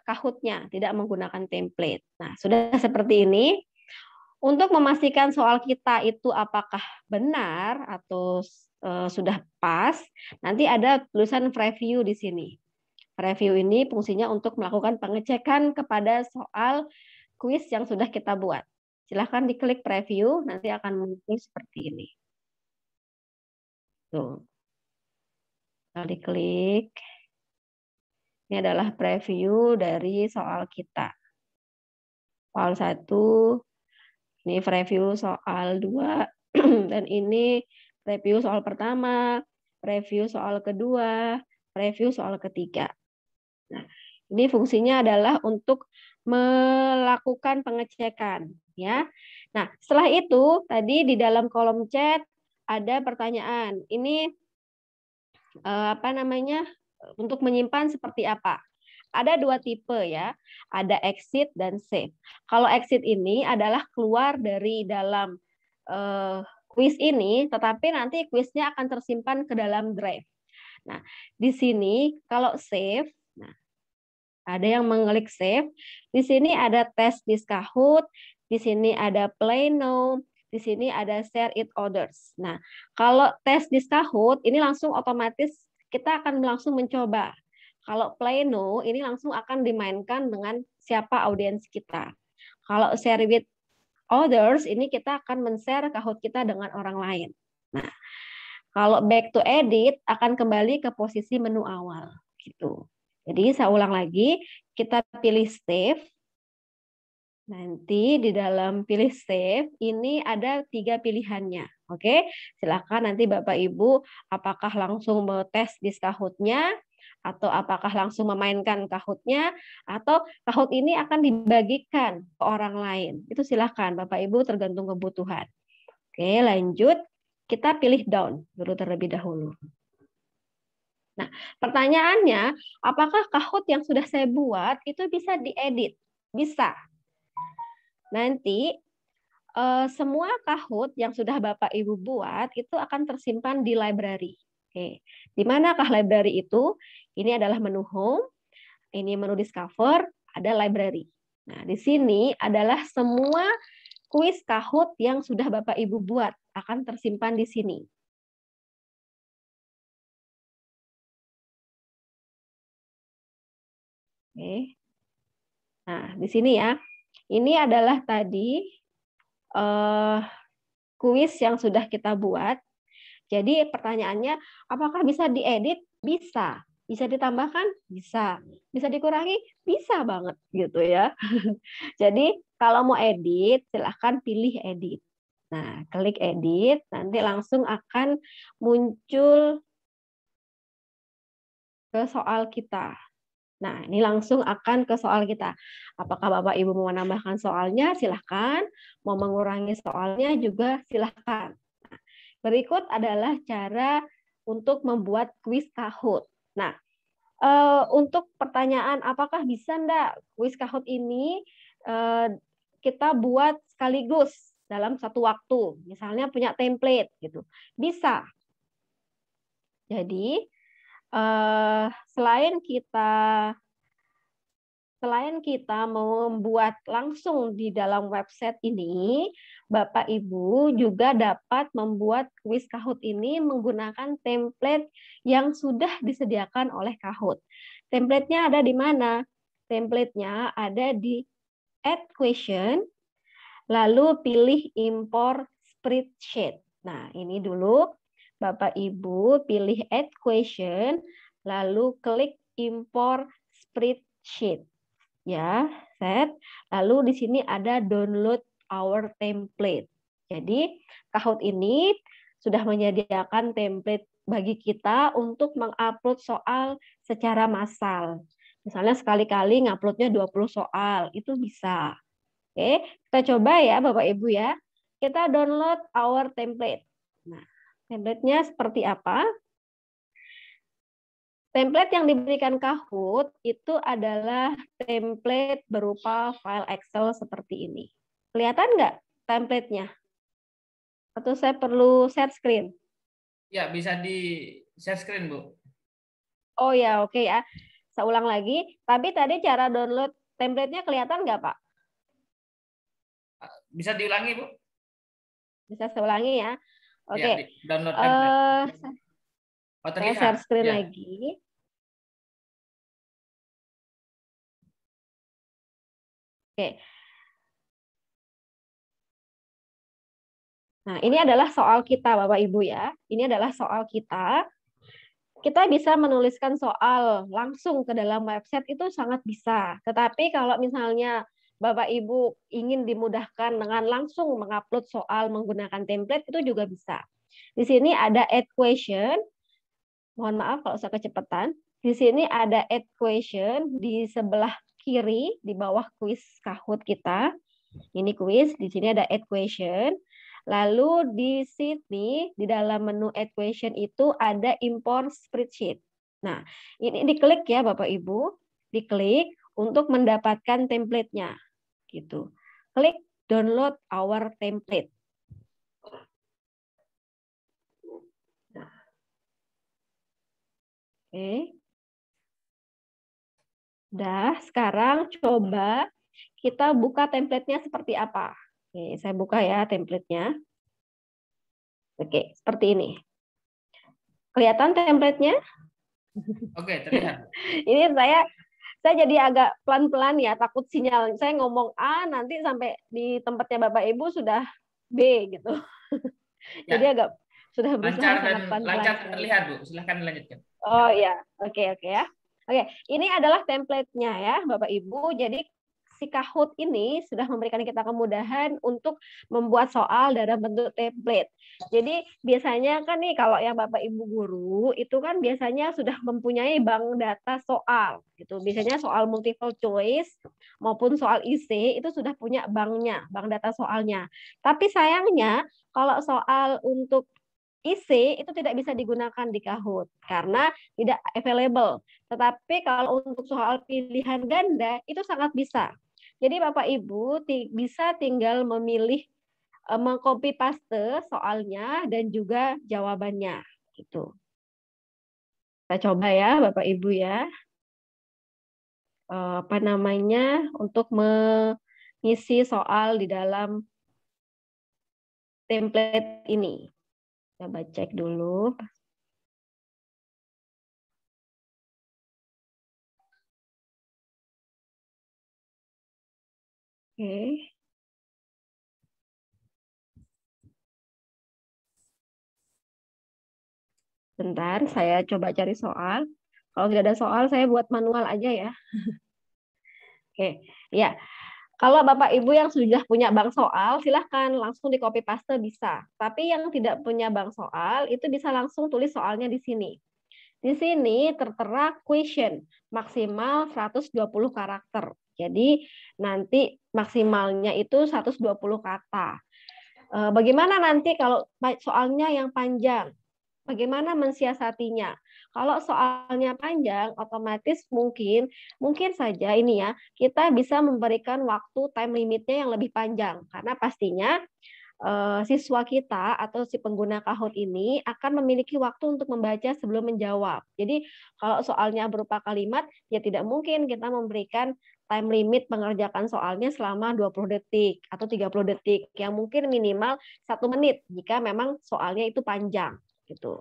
Kahoot-nya, tidak menggunakan template. Nah, sudah seperti ini. Untuk memastikan soal kita itu apakah benar atau sudah pas, nanti ada tulisan preview di sini. Preview ini fungsinya untuk melakukan pengecekan kepada soal kuis yang sudah kita buat. Silahkan diklik preview, nanti akan muncul seperti ini. Tuh. Kalau diklik, ini adalah preview dari soal kita. Soal 1, ini preview soal 2, dan ini review soal pertama, review soal kedua, review soal ketiga. Nah, ini fungsinya adalah untuk melakukan pengecekan, ya. Nah, setelah itu tadi di dalam kolom chat ada pertanyaan. Ini untuk menyimpan seperti apa? Ada 2 tipe ya, ada exit dan save. Kalau exit ini adalah keluar dari dalam kuis ini, tetapi nanti kuisnya akan tersimpan ke dalam drive. Nah, di sini kalau save, nah ada yang mengklik save, di sini ada tes di Kahoot, di sini ada play now, di sini ada share it others. Nah, kalau tes di Kahoot ini langsung otomatis kita akan langsung mencoba. Kalau play now ini langsung akan dimainkan dengan siapa audiens kita. Kalau share with others ini kita akan men-share Kahoot kita dengan orang lain. Nah, kalau back to edit akan kembali ke posisi menu awal gitu. Jadi saya ulang lagi, kita pilih save. Nanti di dalam pilih save ini ada 3 pilihannya. Oke, silakan nanti Bapak Ibu apakah langsung mau tes di Kahoot-nya atau apakah langsung memainkan Kahoot-nya atau Kahoot ini akan dibagikan ke orang lain. Itu silakan Bapak Ibu tergantung kebutuhan. Oke, lanjut. Kita pilih down dulu terlebih dahulu. Nah, pertanyaannya, apakah Kahoot yang sudah saya buat itu bisa diedit? Bisa. Nanti semua Kahoot yang sudah Bapak Ibu buat itu akan tersimpan di library. Oke, di manakah library itu? Ini adalah menu home, ini menu discover, ada library. Nah, di sini adalah semua kuis Kahoot yang sudah Bapak Ibu buat akan tersimpan di sini. Oke. Nah, di sini ya. Ini adalah tadi kuis yang sudah kita buat. Jadi pertanyaannya, apakah bisa diedit? Bisa. Bisa ditambahkan? Bisa. Bisa dikurangi? Bisa banget gitu ya. Jadi kalau mau edit, silahkan pilih edit. Nah, klik edit, nanti langsung akan muncul ke soal kita. Nah, ini langsung akan ke soal kita. Apakah Bapak Ibu mau menambahkan soalnya? Silahkan. Mau mengurangi soalnya juga silahkan. Nah, berikut adalah cara untuk membuat kuis Kahoot. Nah, Untuk pertanyaan apakah bisa enggak kuis Kahoot ini kita buat sekaligus dalam satu waktu, misalnya punya template gitu, bisa. Jadi selain kita membuat langsung di dalam website ini, Bapak Ibu juga dapat membuat kuis Kahoot ini menggunakan template yang sudah disediakan oleh Kahoot. Templatenya ada di mana? Templatenya ada di Add Question, lalu pilih Import Spreadsheet. Nah, ini dulu Bapak Ibu pilih Add Question, lalu klik Import Spreadsheet. Ya, set. Lalu di sini ada download our template. Jadi, Kahoot ini sudah menyediakan template bagi kita untuk mengupload soal secara massal. Misalnya sekali-kali nguploadnya 20 soal, itu bisa. Oke, kita coba ya Bapak Ibu ya. Kita download our template. Nah, template-nya seperti apa? Template yang diberikan Kahoot itu adalah template berupa file Excel seperti ini. Kelihatan nggak template-nya? Atau saya perlu share screen? Ya, bisa di share screen, Bu. Oh ya, oke ya. Saya ulang lagi. Tapi tadi cara download template-nya kelihatan nggak, Pak? Bisa diulangi, Bu? Bisa saya ulangi ya. Oke. Ya, download template. Oh, Saya terlihat. share screen Ya. lagi. Oke. Nah, ini adalah soal kita, Bapak Ibu ya. Ini adalah soal kita. Kita bisa menuliskan soal langsung ke dalam website itu sangat bisa. Tetapi kalau misalnya Bapak Ibu ingin dimudahkan dengan langsung mengupload soal menggunakan template itu juga bisa. Di sini ada add question. Mohon maaf kalau saya kecepatan. Di sini ada add question di sebelah kiri di bawah kuis Kahoot kita. Ini kuis, di sini ada add question. Lalu di sini di dalam menu add question itu ada import spreadsheet. Nah, ini diklik ya Bapak Ibu, diklik untuk mendapatkan template-nya gitu. Klik download our template. Nah. Oke. Dah, sekarang coba kita buka template-nya seperti apa. Oke, saya buka ya template-nya. Oke, seperti ini. Kelihatan template-nya? Oke, terlihat. Ini saya jadi agak pelan-pelan ya, takut sinyal saya ngomong A nanti sampai di tempatnya Bapak Ibu sudah B gitu. Ya. Jadi agak sudah berusaha Lancar dan sangat pelan-pelan. lancar terlihat, Bu. Silahkan lanjutkan. Oh ya, oke ya. Oke, ini adalah template-nya ya, Bapak Ibu. Jadi si Kahoot ini sudah memberikan kita kemudahan untuk membuat soal dalam bentuk template. Jadi biasanya kan nih kalau yang Bapak Ibu guru itu kan biasanya sudah mempunyai bank data soal gitu. Biasanya soal multiple choice maupun soal IC itu sudah punya banknya, bank data soalnya. Tapi sayangnya kalau soal untuk IC itu tidak bisa digunakan di Kahoot karena tidak available. Tetapi kalau untuk soal pilihan ganda itu sangat bisa. Jadi Bapak Ibu bisa tinggal memilih mengcopy paste soalnya dan juga jawabannya gitu. Kita coba ya Bapak Ibu ya. Apa namanya untuk mengisi soal di dalam template ini. Coba cek dulu. Oke. Bentar, saya coba cari soal. Kalau tidak ada soal, saya buat manual aja ya. Oke, ya. Kalau Bapak Ibu yang sudah punya bank soal, silahkan langsung di copy paste bisa. Tapi yang tidak punya bank soal, itu bisa langsung tulis soalnya di sini. Di sini tertera question, maksimal 120 karakter. Jadi nanti maksimalnya itu 120 kata. Bagaimana nanti kalau soalnya yang panjang? bagaimana mensiasatinya? Kalau soalnya panjang, otomatis mungkin saja ini ya, kita bisa memberikan waktu time limitnya yang lebih panjang karena pastinya siswa kita atau si pengguna Kahoot ini akan memiliki waktu untuk membaca sebelum menjawab. Jadi kalau soalnya berupa kalimat, ya tidak mungkin kita memberikan time limit mengerjakan soalnya selama 20 detik atau 30 detik, yang mungkin minimal 1 menit jika memang soalnya itu panjang. Gitu.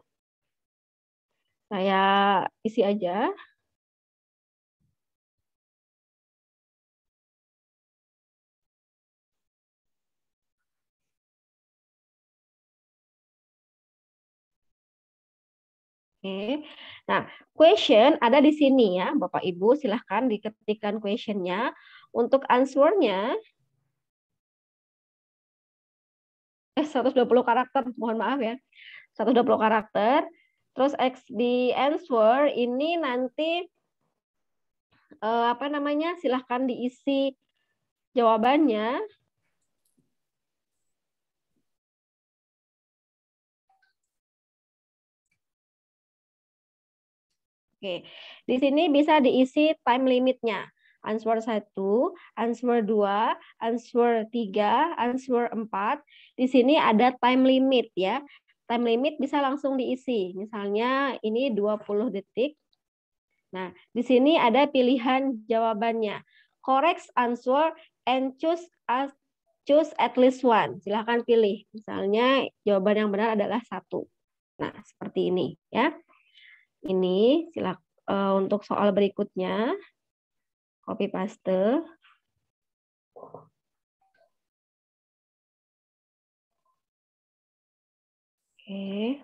Saya isi aja. Oke. Nah, question ada di sini ya, Bapak Ibu, silahkan diketikkan questionnya. Untuk answer-nya 120 karakter, mohon maaf ya. 120 karakter. Terus di answer ini nanti apa namanya? Silahkan diisi jawabannya. Oke, di sini bisa diisi time limitnya. Answer 1, answer 2, answer 3, answer 4. Di sini ada time limit ya. Time limit bisa langsung diisi. Misalnya ini 20 detik. Nah, di sini ada pilihan jawabannya. Correct answer and choose at least one. Silahkan pilih. Misalnya jawaban yang benar adalah 1. Nah, seperti ini ya. Ini untuk soal berikutnya copy paste. Oke.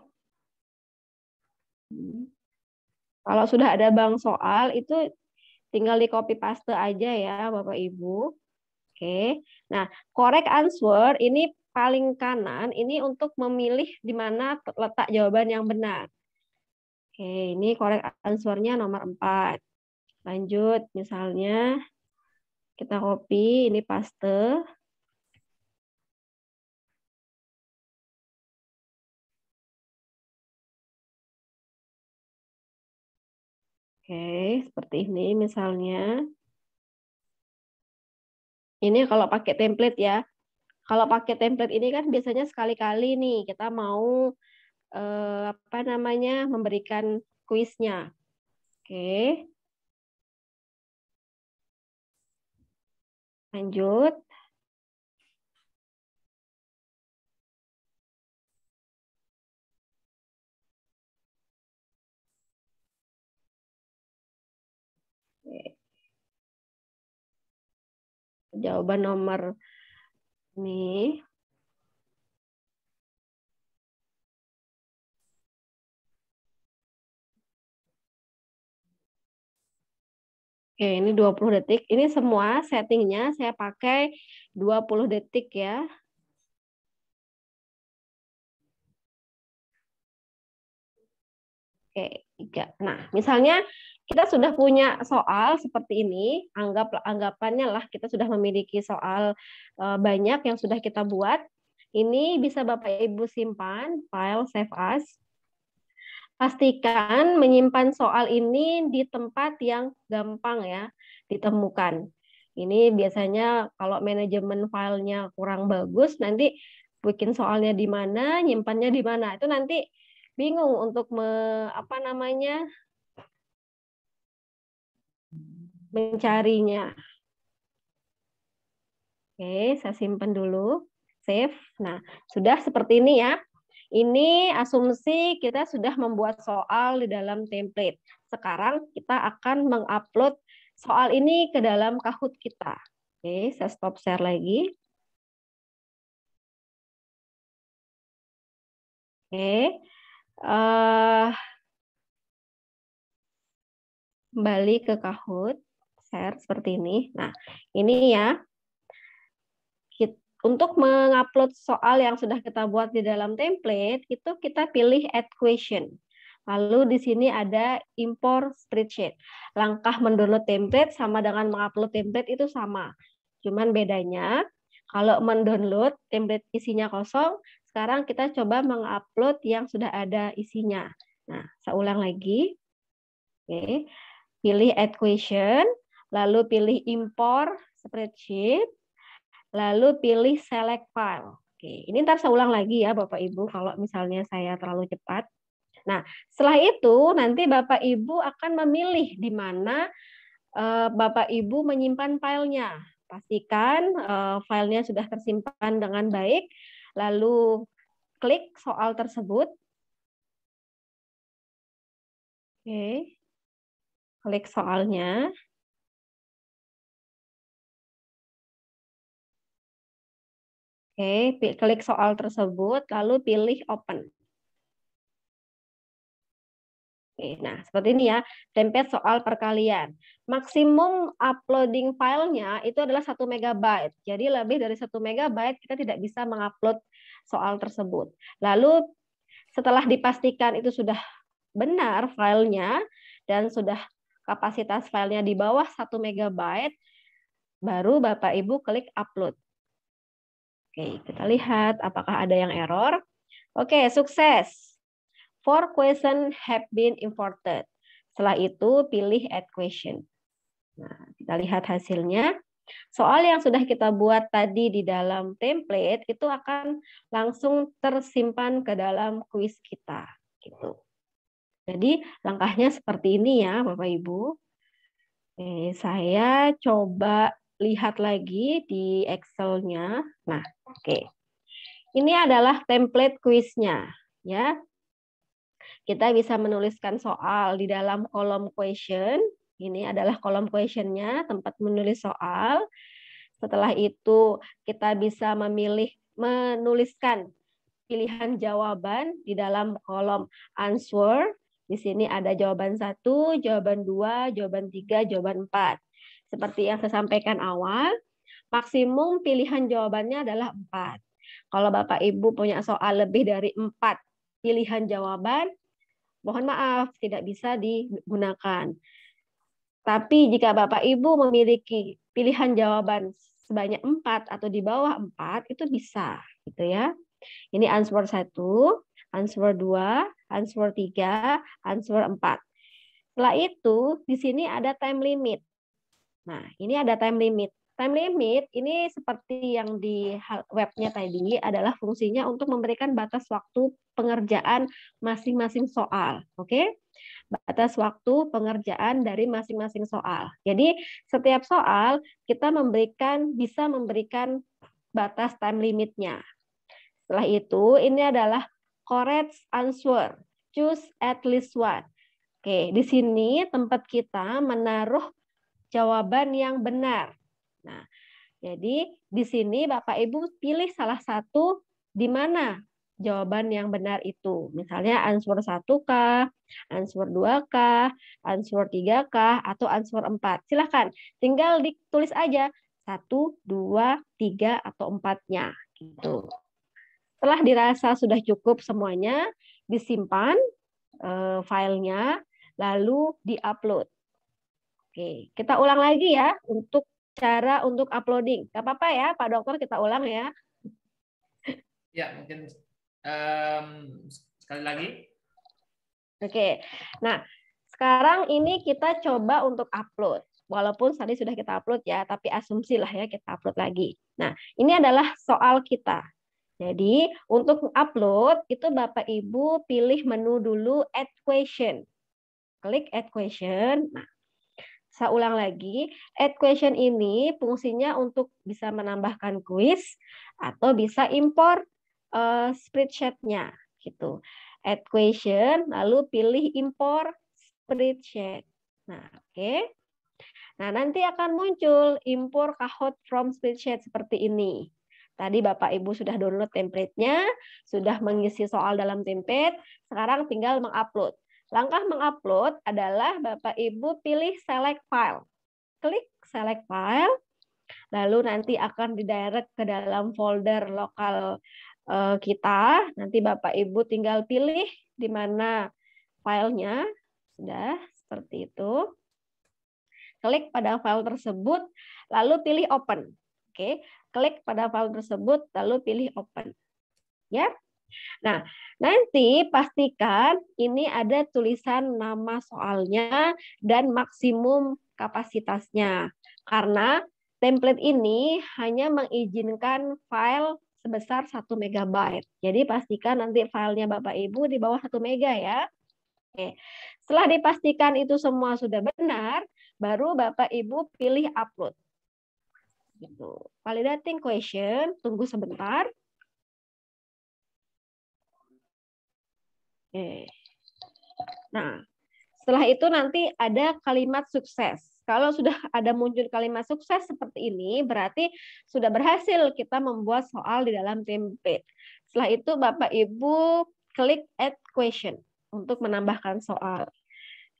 Kalau sudah ada bank soal itu tinggal di copy paste aja ya Bapak Ibu. Oke. Nah, correct answer ini paling kanan ini untuk memilih di mana letak jawaban yang benar. Oke, ini correct answer-nya nomor 4. Lanjut, misalnya kita copy, ini paste. Oke, seperti ini misalnya. Ini kalau pakai template ya. Kalau pakai template ini kan biasanya sekali-kali nih kita mau apa namanya memberikan kuisnya. Oke. Lanjut. Jawaban nomor ini. Oke, ini 20 detik. Ini semua settingnya saya pakai 20 detik ya. Oke, 3. Nah, misalnya kita sudah punya soal seperti ini, anggapannya lah kita sudah memiliki soal banyak yang sudah kita buat. Ini bisa Bapak Ibu simpan, file save as. Pastikan menyimpan soal ini di tempat yang gampang ya ditemukan. Ini biasanya kalau manajemen filenya kurang bagus, nanti bikin soalnya di mana, nyimpannya di mana. Itu nanti bingung untuk apa namanya mencarinya. Oke, saya simpan dulu. Save. Nah, sudah seperti ini ya. Ini asumsi kita sudah membuat soal di dalam template. Sekarang kita akan mengupload soal ini ke dalam Kahoot kita. Oke, saya stop share lagi. Oke. Kembali ke Kahoot. Share seperti ini. Nah, ini ya. Untuk mengupload soal yang sudah kita buat di dalam template, itu kita pilih add question. Lalu di sini ada import spreadsheet. Langkah mendownload template sama dengan mengupload template itu sama. Cuman bedanya, kalau mendownload template isinya kosong, sekarang kita coba mengupload yang sudah ada isinya. Nah, saya ulang lagi. Oke. Pilih add question, lalu pilih import spreadsheet, lalu pilih select file. Oke, ini ntar saya ulang lagi ya Bapak Ibu kalau misalnya saya terlalu cepat. Nah, setelah itu nanti Bapak Ibu akan memilih di mana Bapak Ibu menyimpan filenya. Pastikan filenya sudah tersimpan dengan baik, lalu klik soal tersebut. Oke. Klik soalnya. Oke, klik soal tersebut, lalu pilih open. Oke, nah, seperti ini ya, template soal perkalian. Maksimum uploading filenya itu adalah 1 MB. Jadi lebih dari 1 MB kita tidak bisa mengupload soal tersebut. Lalu setelah dipastikan itu sudah benar filenya dan sudah kapasitas filenya di bawah 1 MB, baru Bapak Ibu klik upload. Oke, kita lihat apakah ada yang error. Oke, sukses. 4 question have been imported. Setelah itu pilih add question. Nah, kita lihat hasilnya. Soal yang sudah kita buat tadi di dalam template itu akan langsung tersimpan ke dalam kuis kita. Gitu. Jadi langkahnya seperti ini ya Bapak Ibu. Saya coba lihat lagi di Excel-nya. Nah, oke. Ini adalah template kuisnya, ya. Kita bisa menuliskan soal di dalam kolom question. Ini adalah kolom question-nya, tempat menulis soal. Setelah itu kita bisa menuliskan pilihan jawaban di dalam kolom answer. Di sini ada jawaban 1, jawaban 2, jawaban 3, jawaban 4. Seperti yang saya sampaikan awal, maksimum pilihan jawabannya adalah 4. Kalau Bapak Ibu punya soal lebih dari 4 pilihan jawaban, mohon maaf, tidak bisa digunakan. Tapi jika Bapak Ibu memiliki pilihan jawaban sebanyak 4 atau di bawah 4, itu bisa. Gitu ya. Ini answer 1, answer 2, answer 3, answer 4. Setelah itu, di sini ada time limit. Nah, ini ada time limit. Time limit ini seperti yang di webnya tadi adalah fungsinya untuk memberikan batas waktu pengerjaan masing-masing soal. Oke? Batas waktu pengerjaan dari masing-masing soal. Jadi, setiap soal kita bisa memberikan batas time limitnya. Setelah itu, ini adalah correct answer. Choose at least one. Oke, di sini tempat kita menaruh jawaban yang benar. Nah, jadi di sini Bapak Ibu pilih salah satu di mana jawaban yang benar itu. Misalnya answer 1K, answer 2K, answer 3K, atau answer 4. Silahkan, tinggal ditulis aja 1, 2, 3, atau 4-nya. Gitu. Setelah dirasa sudah cukup semuanya, disimpan filenya, lalu di-upload. Oke, kita ulang lagi ya untuk cara untuk uploading. Gak apa-apa ya, Pak Dokter, kita ulang ya. Ya, mungkin sekali lagi. Oke, nah sekarang ini kita coba untuk upload. Walaupun tadi sudah kita upload ya, tapi asumsi lah ya kita upload lagi. Nah, ini adalah soal kita. Jadi, untuk upload, itu Bapak Ibu pilih menu dulu Add Question. Klik Add Question. Nah, saya ulang lagi, Add Question ini fungsinya untuk bisa menambahkan kuis atau bisa import spreadsheet-nya. Gitu. Add Question, lalu pilih Import Spreadsheet. Nah, oke. Nah, nanti akan muncul Import Kahoot from Spreadsheet seperti ini. Tadi Bapak Ibu sudah download template-nya, sudah mengisi soal dalam template, sekarang tinggal mengupload. Langkah mengupload adalah Bapak Ibu pilih select file. Klik select file, lalu nanti akan didirect ke dalam folder lokal kita. Nanti Bapak Ibu tinggal pilih di mana filenya. Sudah, seperti itu. Klik pada file tersebut, lalu pilih open. Oke, klik pada file tersebut, lalu pilih open. Ya, Nah, nanti pastikan ini ada tulisan nama soalnya dan maksimum kapasitasnya. Karena template ini hanya mengizinkan file sebesar 1 MB. Jadi pastikan nanti filenya Bapak Ibu di bawah 1 MB ya. Oke. Setelah dipastikan itu semua sudah benar, baru Bapak Ibu pilih upload. Gitu. Validating question, tunggu sebentar. Oke. Nah, setelah itu nanti ada kalimat sukses. Kalau sudah ada muncul kalimat sukses seperti ini, berarti sudah berhasil kita membuat soal di dalam template. Setelah itu Bapak Ibu klik add question untuk menambahkan soal.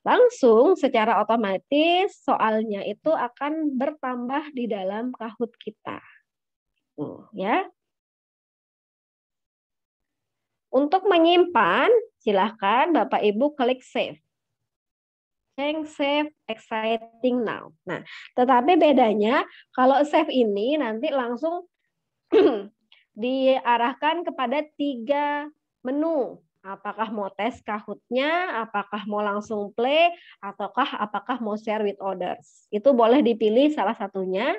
Langsung secara otomatis soalnya itu akan bertambah di dalam Kahoot kita. Ya. Untuk menyimpan, silahkan Bapak Ibu klik save. Save exciting now. Nah, tetapi bedanya kalau save ini nanti langsung diarahkan kepada 3 menu. Apakah mau tes Kahoot-nya, apakah mau langsung play, ataukah apakah mau share with others. Itu boleh dipilih salah satunya.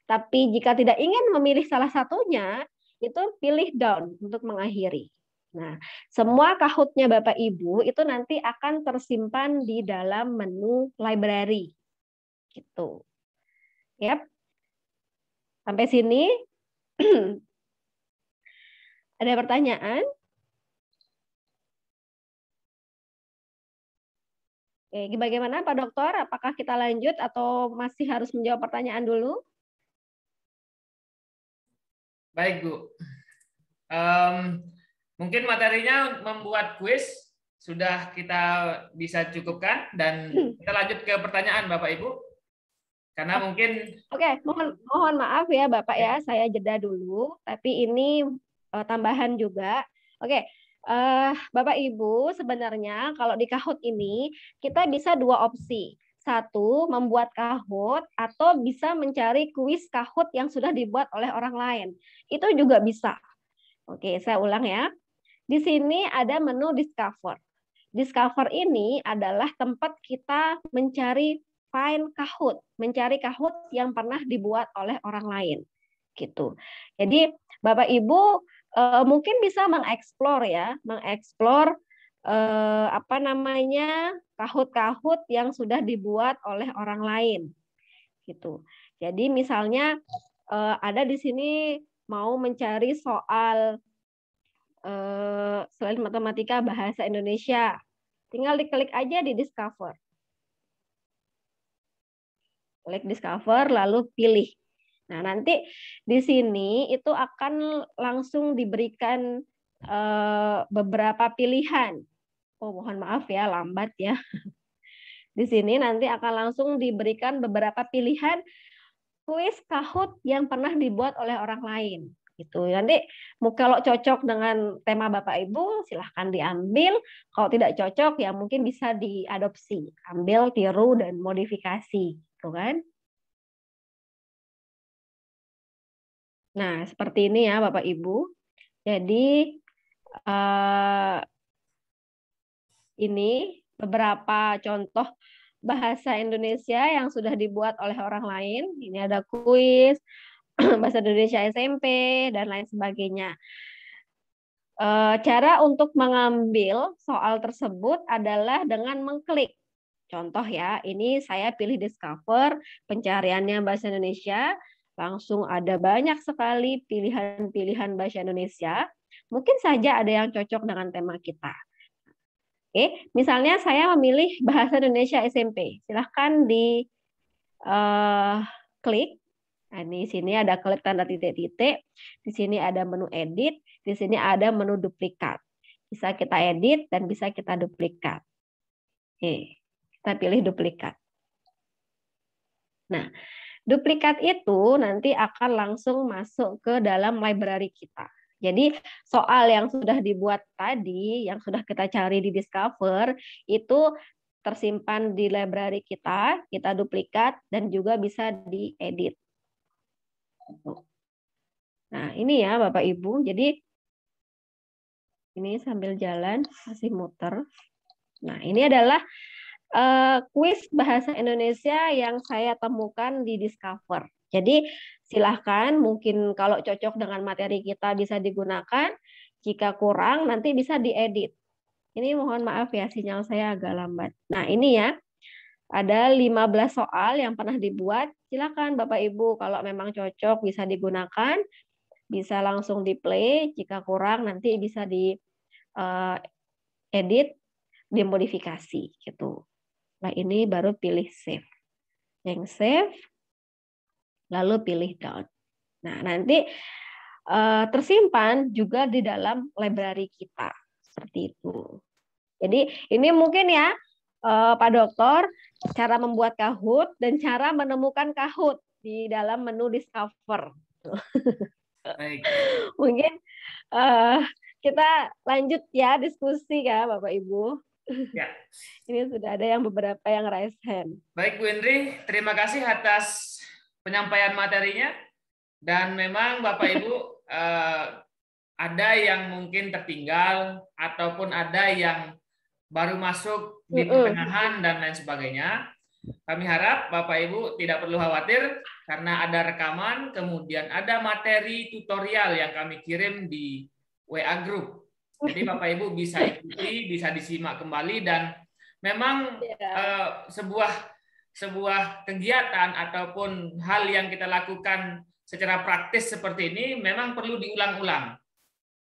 Tapi jika tidak ingin memilih salah satunya, itu pilih down untuk mengakhiri. Nah, semua Kahoot-nya Bapak Ibu itu nanti akan tersimpan di dalam menu library. Gitu. Yap. Sampai sini ada pertanyaan? Oke, bagaimana Pak Dokter? Apakah kita lanjut atau masih harus menjawab pertanyaan dulu? Baik, Bu. Mungkin materinya membuat kuis sudah kita bisa cukupkan dan kita lanjut ke pertanyaan Bapak Ibu. Karena mungkin mohon maaf ya Bapak ya, saya jeda dulu, tapi ini tambahan juga. Oke, Bapak Ibu sebenarnya kalau di Kahoot ini kita bisa 2 opsi. 1, membuat Kahoot atau bisa mencari kuis Kahoot yang sudah dibuat oleh orang lain. Itu juga bisa. Oke, saya ulang ya. Di sini ada menu Discover. Discover ini adalah tempat kita mencari file Kahoot, mencari Kahoot yang pernah dibuat oleh orang lain. Gitu. Jadi Bapak Ibu mungkin bisa mengeksplor ya, mengeksplor Kahoot-Kahoot yang sudah dibuat oleh orang lain. Gitu. Jadi misalnya ada di sini mau mencari soal selain matematika bahasa Indonesia, tinggal diklik aja di Discover. Klik Discover lalu pilih. Nah, nanti di sini itu akan langsung diberikan beberapa pilihan. Oh, mohon maaf ya, lambat ya. Di sini nanti akan langsung diberikan beberapa pilihan kuis Kahoot yang pernah dibuat oleh orang lain. Gitu. Nanti kalau cocok dengan tema Bapak Ibu silahkan diambil, kalau tidak cocok ya mungkin bisa diadopsi, ambil, tiru dan modifikasi, gitu kan? Nah, seperti ini ya Bapak Ibu. Jadi ini beberapa contoh bahasa Indonesia yang sudah dibuat oleh orang lain. Ini ada kuis bahasa Indonesia SMP dan lain sebagainya. Cara untuk mengambil soal tersebut adalah dengan mengklik. Contoh ya, ini saya pilih Discover, pencariannya bahasa Indonesia, langsung ada banyak sekali pilihan-pilihan bahasa Indonesia. Mungkin saja ada yang cocok dengan tema kita. Oke, misalnya saya memilih bahasa Indonesia SMP. Silahkan di klik. Nah, di sini ada klik tanda titik-titik, di sini ada menu edit, di sini ada menu duplikat. Bisa kita edit dan bisa kita duplikat. Oke, kita pilih duplikat. Nah, duplikat itu nanti akan langsung masuk ke dalam library kita. Jadi soal yang sudah dibuat tadi, yang sudah kita cari di Discover, itu tersimpan di library kita duplikat dan juga bisa diedit. Nah, ini ya Bapak Ibu. Jadi Ini sambil jalan, masih muter. Nah, ini adalah kuis bahasa Indonesia yang saya temukan di Discover. Jadi silahkan, mungkin kalau cocok dengan materi kita bisa digunakan. Jika kurang, nanti bisa diedit. Ini mohon maaf ya, sinyal saya agak lambat. Nah, ini ya, ada 15 soal yang pernah dibuat. Silakan Bapak Ibu, kalau memang cocok bisa digunakan, bisa langsung di-play. Jika kurang, nanti bisa diedit, dimodifikasi gitu. Nah, ini baru pilih save. Yang save, lalu pilih down. Nah, nanti tersimpan juga di dalam library kita. Seperti itu. Jadi ini mungkin ya, Pak Dokter, cara membuat Kahoot dan cara menemukan Kahoot di dalam menu Discover. Baik. Mungkin kita lanjut ya diskusi ya Bapak Ibu. Ya. Ini sudah ada yang beberapa yang raise hand. Baik Bu Indri, terima kasih atas penyampaian materinya. Dan memang Bapak Ibu ada yang mungkin tertinggal ataupun ada yang baru masuk di pertengahan dan lain sebagainya. Kami harap Bapak Ibu tidak perlu khawatir karena ada rekaman, kemudian ada materi tutorial yang kami kirim di WA Group. Jadi Bapak Ibu bisa ikuti, bisa disimak kembali, dan memang sebuah kegiatan ataupun hal yang kita lakukan secara praktis seperti ini memang perlu diulang-ulang.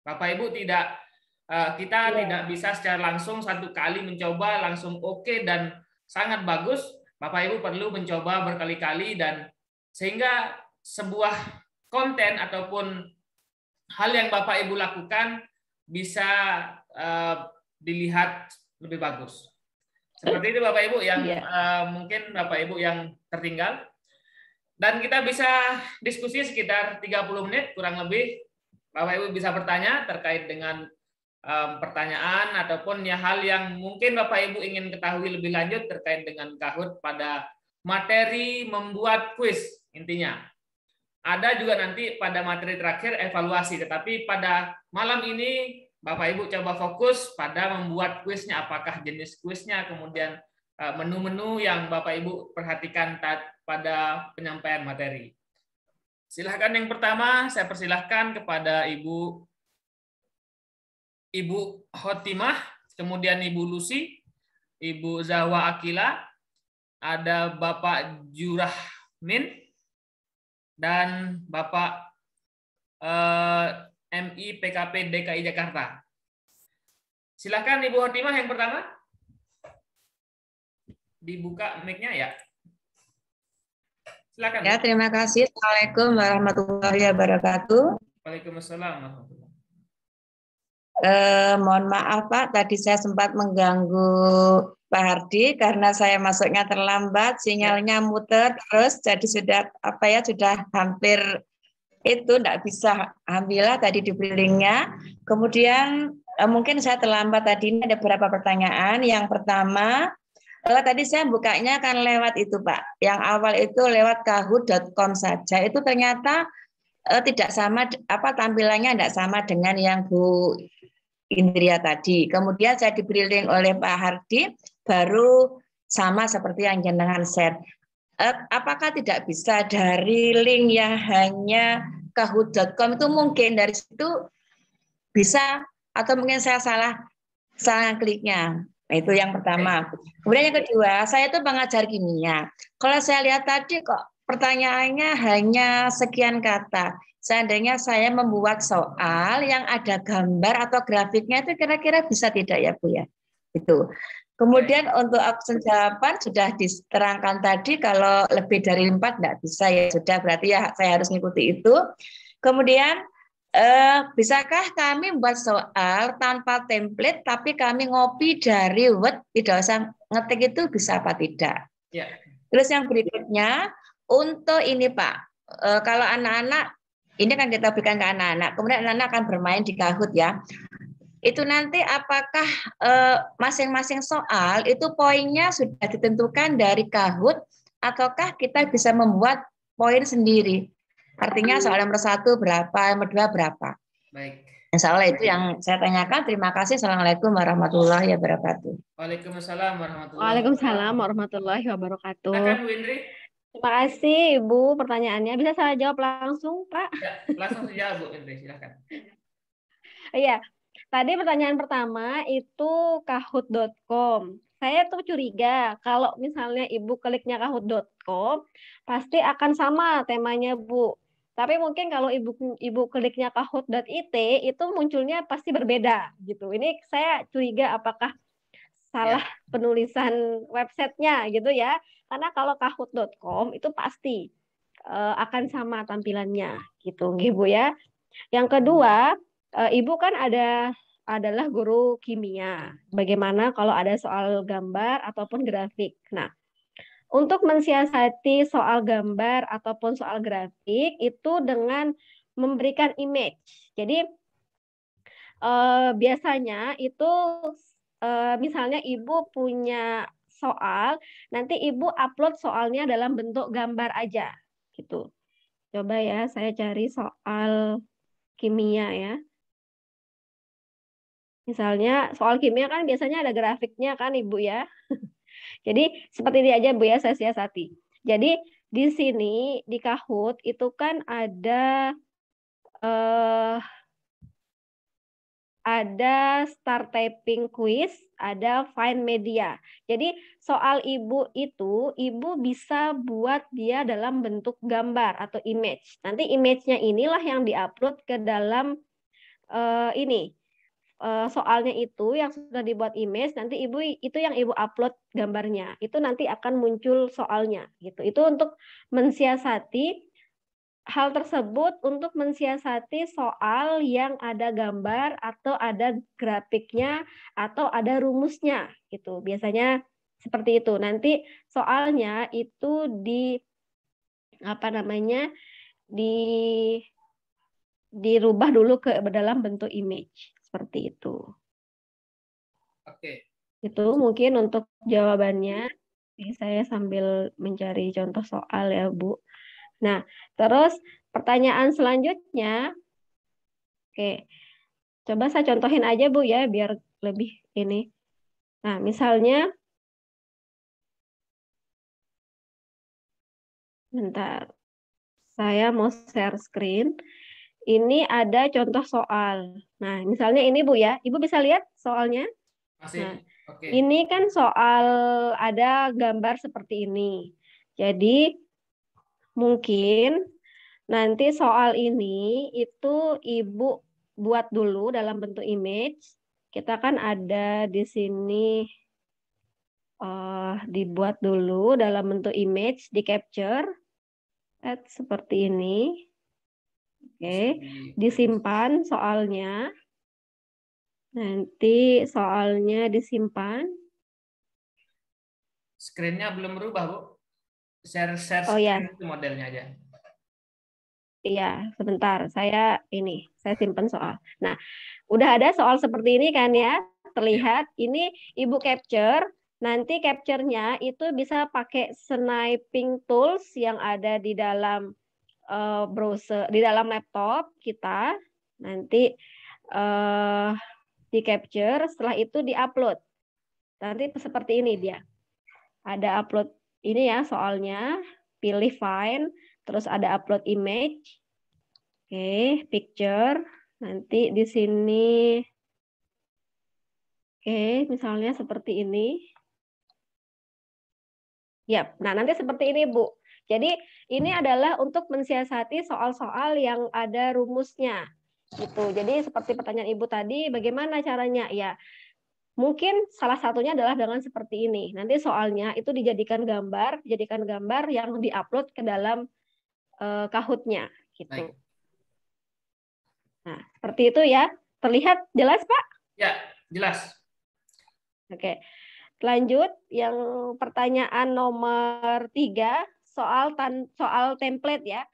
Bapak Ibu kita tidak bisa secara langsung satu kali mencoba langsung oke dan sangat bagus. Bapak Ibu perlu mencoba berkali-kali, dan sehingga sebuah konten ataupun hal yang Bapak Ibu lakukan bisa dilihat lebih bagus. Seperti itu Bapak Ibu yang mungkin Bapak Ibu yang tertinggal. Dan kita bisa diskusi sekitar 30 menit kurang lebih. Bapak Ibu bisa bertanya terkait dengan pertanyaan ataupun ya hal yang mungkin Bapak Ibu ingin ketahui lebih lanjut terkait dengan Kahoot pada materi membuat kuis intinya. Ada juga nanti pada materi terakhir evaluasi, tetapi pada malam ini Bapak Ibu coba fokus pada membuat kuisnya, apakah jenis kuisnya, kemudian menu-menu yang Bapak Ibu perhatikan pada penyampaian materi. Silahkan yang pertama, saya persilahkan kepada Ibu Khotimah, kemudian Ibu Lucy, Ibu Zahwa Akila, ada Bapak Jurahmin, dan Bapak MI PKP DKI Jakarta. Silakan Ibu Khotimah yang pertama. Dibuka mic-nya ya. Silakan. Ya, terima kasih. Assalamualaikum warahmatullahi wabarakatuh. Waalaikumsalam warahmatullahi. Mohon maaf Pak, tadi saya sempat mengganggu Pak Hardi karena saya masuknya terlambat, sinyalnya muter terus, jadi sudah sudah hampir itu tidak bisa, alhamdulillah tadi di briefingnya. Kemudian mungkin saya terlambat tadi, ini ada beberapa pertanyaan. Yang pertama, tadi saya bukanya kan lewat itu Pak, yang awal itu lewat kahoot.com saja, itu ternyata tidak sama, tampilannya tidak sama dengan yang Bu Indria tadi. Kemudian saya diberi link oleh Pak Hardi, baru sama seperti yang jenengan share. Apakah tidak bisa dari link yang hanya kahoot.com itu mungkin dari situ bisa, atau mungkin saya salah kliknya? Nah, itu yang pertama. Kemudian yang kedua, saya itu pengajar kimia. Kalau saya lihat tadi kok pertanyaannya hanya sekian kata. Seandainya saya membuat soal yang ada gambar atau grafiknya itu kira-kira bisa tidak ya Bu ya? Itu. Kemudian untuk absen jawaban sudah diterangkan tadi, kalau lebih dari 4 tidak bisa ya, sudah berarti ya saya harus mengikuti itu. Kemudian bisakah kami membuat soal tanpa template tapi kami ngopi dari Word, tidak usah ngetik, itu bisa apa tidak? Ya. Terus yang berikutnya untuk ini Pak, kalau anak-anak ini kan kita berikan ke anak-anak, kemudian anak-anak akan bermain di Kahoot ya. Itu nanti apakah masing-masing soal itu poinnya sudah ditentukan dari Kahoot ataukah kita bisa membuat poin sendiri? Artinya soal nomor 1 berapa, nomor 2 berapa? Baik. Insya Allah itu yang saya tanyakan. Terima kasih. Assalamualaikum warahmatullahi wabarakatuh. Waalaikumsalam warahmatullahi Waalaikumsalam wabarakatuh. warahmatullahi wabarakatuh. Silakan Bu Indri. Terima kasih Ibu pertanyaannya. Bisa saya jawab langsung, Pak? Ya, langsung saja Bu Indri, silakan. Iya. Tadi pertanyaan pertama itu kahoot.com. Saya tuh curiga kalau misalnya Ibu kliknya kahoot.com pasti akan sama temanya, Bu. Tapi mungkin kalau Ibu kliknya kahoot.it itu munculnya pasti berbeda gitu. Ini saya curiga apakah salah penulisan websitenya gitu ya. Karena kalau kahoot.com itu pasti akan sama tampilannya gitu, Bu ya. Yang kedua, Ibu kan adalah guru kimia. Bagaimana kalau ada soal gambar ataupun grafik? Nah, untuk mensiasati soal gambar ataupun soal grafik itu dengan memberikan image. Jadi biasanya itu misalnya Ibu punya soal, nanti Ibu upload soalnya dalam bentuk gambar aja gitu. Coba ya, saya cari soal kimia ya. Misalnya soal kimia kan biasanya ada grafiknya kan Ibu ya. Jadi seperti ini aja Bu ya, saya siasati. Jadi di sini di Kahoot itu kan ada start typing quiz, ada find media. Jadi soal Ibu itu, Ibu bisa buat dia dalam bentuk gambar atau image. Nanti image-nya inilah yang diupload ke dalam ini. Soalnya itu yang sudah dibuat image, nanti Ibu itu yang Ibu upload gambarnya. Itu nanti akan muncul soalnya gitu. Itu untuk mensiasati hal tersebut, untuk mensiasati soal yang ada gambar atau ada grafiknya atau ada rumusnya gitu. Biasanya seperti itu. Nanti soalnya itu dirubah dulu ke dalam bentuk image seperti itu. Oke. Itu mungkin untuk jawabannya. Saya sambil mencari contoh soal ya, Bu. Nah, terus pertanyaan selanjutnya, oke, coba saya contohin aja Bu ya, biar lebih ini. Nah, misalnya, bentar, saya mau share screen. Ini ada contoh soal. Nah, misalnya ini Bu ya, Ibu bisa lihat soalnya? Masih. Nah, Oke. ini kan soal ada gambar seperti ini. Jadi, mungkin nanti soal ini itu Ibu buat dulu dalam bentuk image. Kita kan ada di sini dibuat dulu dalam bentuk image, di capture seperti ini. Oke, disimpan soalnya. Nanti soalnya disimpan. Screen-nya belum berubah, Bu. Share Oh ya. screen itu modelnya aja. Iya, sebentar. Saya simpan soal. Nah, udah ada soal seperti ini kan ya, terlihat. Ini Ibu capture, nanti capture-nya itu bisa pakai sniping tools yang ada di dalam browser, di dalam laptop kita. Nanti di capture, setelah itu di-upload. Nanti seperti ini dia. Ada upload ini ya soalnya, pilih find, terus ada upload image. Oke, picture. Nanti di sini. Oke, misalnya seperti ini. Yap. Nah, nanti seperti ini, Bu. Jadi, ini adalah untuk mensiasati soal-soal yang ada rumusnya. Gitu. Jadi, seperti pertanyaan Ibu tadi, bagaimana caranya? Ya, mungkin salah satunya adalah dengan seperti ini. Nanti soalnya itu dijadikan gambar yang diupload ke dalam Kahoot-nya. Gitu. Baik. Nah, seperti itu ya. Terlihat jelas, Pak? Ya, jelas. Oke. Lanjut, yang pertanyaan nomor 3, soal template ya.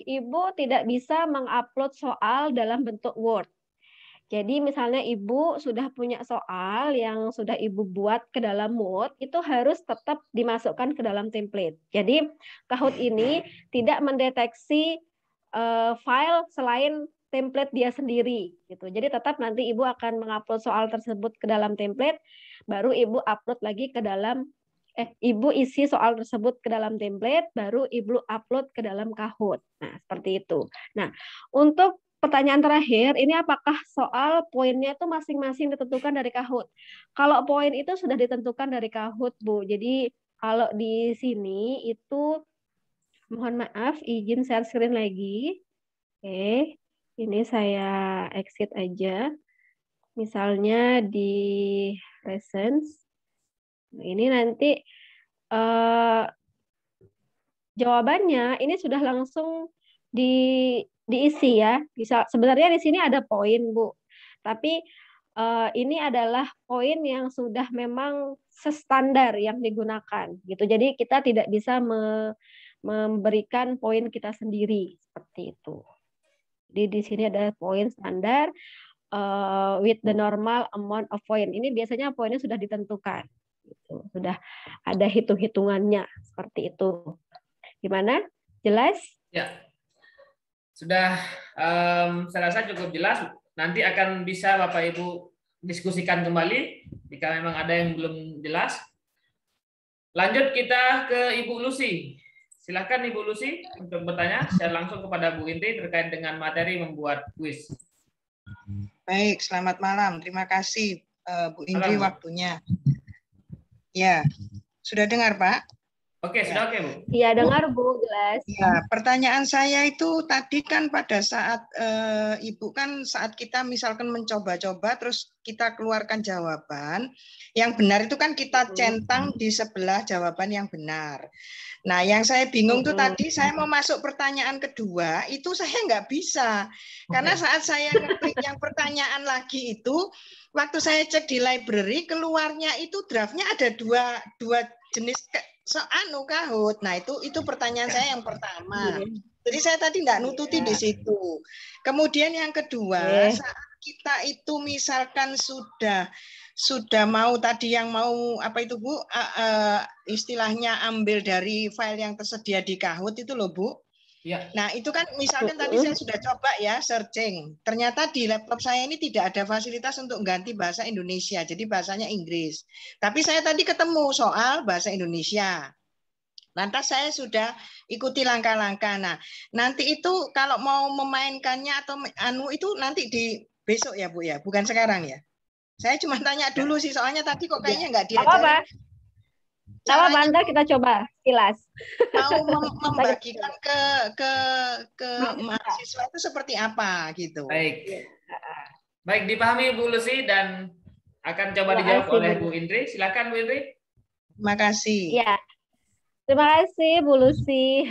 Ibu tidak bisa mengupload soal dalam bentuk Word. Jadi misalnya Ibu sudah punya soal yang sudah Ibu buat ke dalam Word, itu harus tetap dimasukkan ke dalam template. Jadi Kahoot ini tidak mendeteksi file selain template dia sendiri gitu. Jadi tetap nanti Ibu akan mengupload soal tersebut ke dalam template, baru Ibu upload lagi ke dalam Ibu isi soal tersebut ke dalam template, baru Ibu upload ke dalam Kahoot. Nah, seperti itu. Nah, untuk pertanyaan terakhir, ini apakah soal poinnya itu masing-masing ditentukan dari Kahoot? Kalau poin itu sudah ditentukan dari Kahoot, Bu. Jadi kalau di sini itu, mohon maaf, izin share screen lagi. Oke, ini saya exit aja. Misalnya di Presence. Ini nanti jawabannya ini sudah langsung diisi ya. Bisa sebenarnya di sini ada poin, Bu. Tapi ini adalah poin yang sudah memang standar yang digunakan gitu. Jadi kita tidak bisa memberikan poin kita sendiri seperti itu. Jadi di sini ada poin standar with the normal amount of point. Ini biasanya poinnya sudah ditentukan. Gitu. Sudah ada hitung-hitungannya seperti itu. Gimana? Jelas? Ya, sudah. Saya rasa cukup jelas. Nanti akan bisa Bapak Ibu diskusikan kembali jika memang ada yang belum jelas. Lanjut kita ke Ibu Lucy. Silakan Ibu Lucy untuk bertanya secara langsung kepada Bu Indri terkait dengan materi membuat kuis. Baik, selamat malam. Terima kasih Bu Indri Malam, Bu. waktunya. Ya, sudah dengar Pak? Oke, sudah oke, Bu. Iya, dengar Bu, jelas. Ya, pertanyaan saya itu tadi kan pada saat Ibu kan saat kita misalkan mencoba-coba terus kita keluarkan jawaban, yang benar itu kan kita centang di sebelah jawaban yang benar. Nah, yang saya bingung tuh tadi saya mau masuk pertanyaan kedua, itu saya nggak bisa. Karena saat saya ngeklik yang pertanyaan lagi itu, waktu saya cek di library, keluarnya itu draftnya ada dua jenis Kahoot. Nah, itu pertanyaan saya yang pertama. Jadi saya tadi nggak nututi di situ. Kemudian yang kedua, saat kita itu misalkan sudah mau tadi yang mau apa itu Bu, istilahnya ambil dari file yang tersedia di Kahoot itu loh Bu. Ya. Nah itu kan misalkan tadi saya sudah coba ya searching. Ternyata di laptop saya ini tidak ada fasilitas untuk ganti bahasa Indonesia. Jadi bahasanya Inggris. Tapi saya tadi ketemu soal bahasa Indonesia. Lantas saya sudah ikuti langkah-langkah. Nah, nanti itu kalau mau memainkannya atau itu nanti di besok ya Bu ya, bukan sekarang ya. Saya cuma tanya dulu sih, soalnya tadi kok kayaknya nggak diajarin. Apa Anda kita coba kilas. Mau membagikan ke mahasiswa itu seperti apa gitu. Baik. Baik, dipahami Bu Lucy dan akan coba dijawab oleh Bu Indri. Silakan Bu Indri. Terima kasih. Ya. Terima kasih Bu Lucy.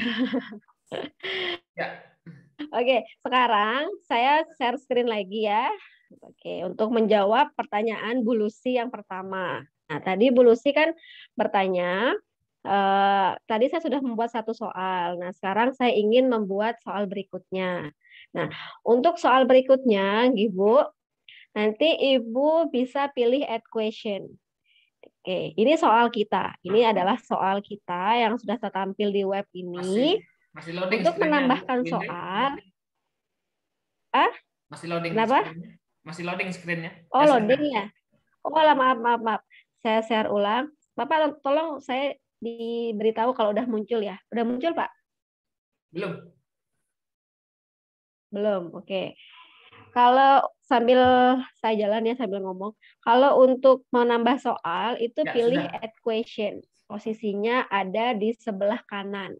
Ya. Oke, sekarang saya share screen lagi ya. Oke, untuk menjawab pertanyaan Bu Lucy yang pertama. Nah, tadi Bu Lucy kan bertanya, tadi saya sudah membuat satu soal. Nah, sekarang saya ingin membuat soal berikutnya. Nah, untuk soal berikutnya, Ibu, nanti Ibu bisa pilih add question. Oke, ini soal kita. Ini adalah soal kita yang sudah tertampil di web ini. Masih loading untuk menambahkan Bu soal. Masih loading. Kenapa? Masih loading screen-nya. Oh, loading ya. Oh, maaf. Saya share ulang. Bapak tolong saya diberitahu kalau udah muncul ya. Udah muncul, Pak? Belum. Oke. Kalau sambil saya jalan ya sambil ngomong. Kalau untuk menambah soal itu Ya, pilih sudah. add question. Posisinya ada di sebelah kanan.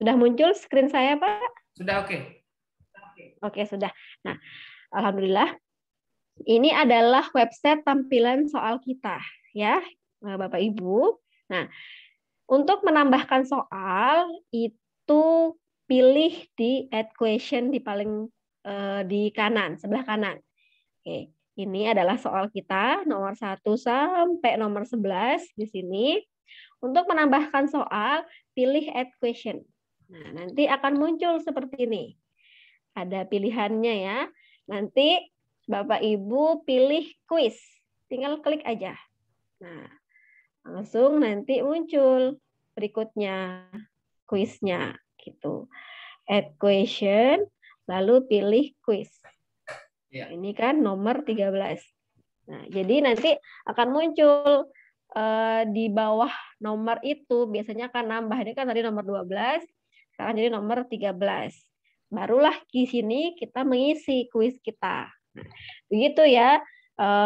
Sudah muncul screen saya, Pak? Sudah oke. Oke, sudah. Nah, alhamdulillah. Ini adalah website tampilan soal kita, ya, Bapak Ibu. Nah, untuk menambahkan soal itu pilih di add question di paling di kanan, sebelah kanan. Oke, ini adalah soal kita nomor 1 sampai nomor 11 di sini. Untuk menambahkan soal, pilih add question. Nah, nanti akan muncul seperti ini. Ada pilihannya ya. Nanti Bapak Ibu pilih quiz. Tinggal klik aja. Nah, langsung nanti muncul berikutnya kuisnya gitu. Add question, lalu pilih quiz. Ya. Ini kan nomor 13. Nah, jadi nanti akan muncul di bawah nomor itu biasanya akan nambah. Ini kan tadi nomor 12, sekarang jadi nomor 13. Barulah di sini kita mengisi kuis kita. Nah, begitu ya,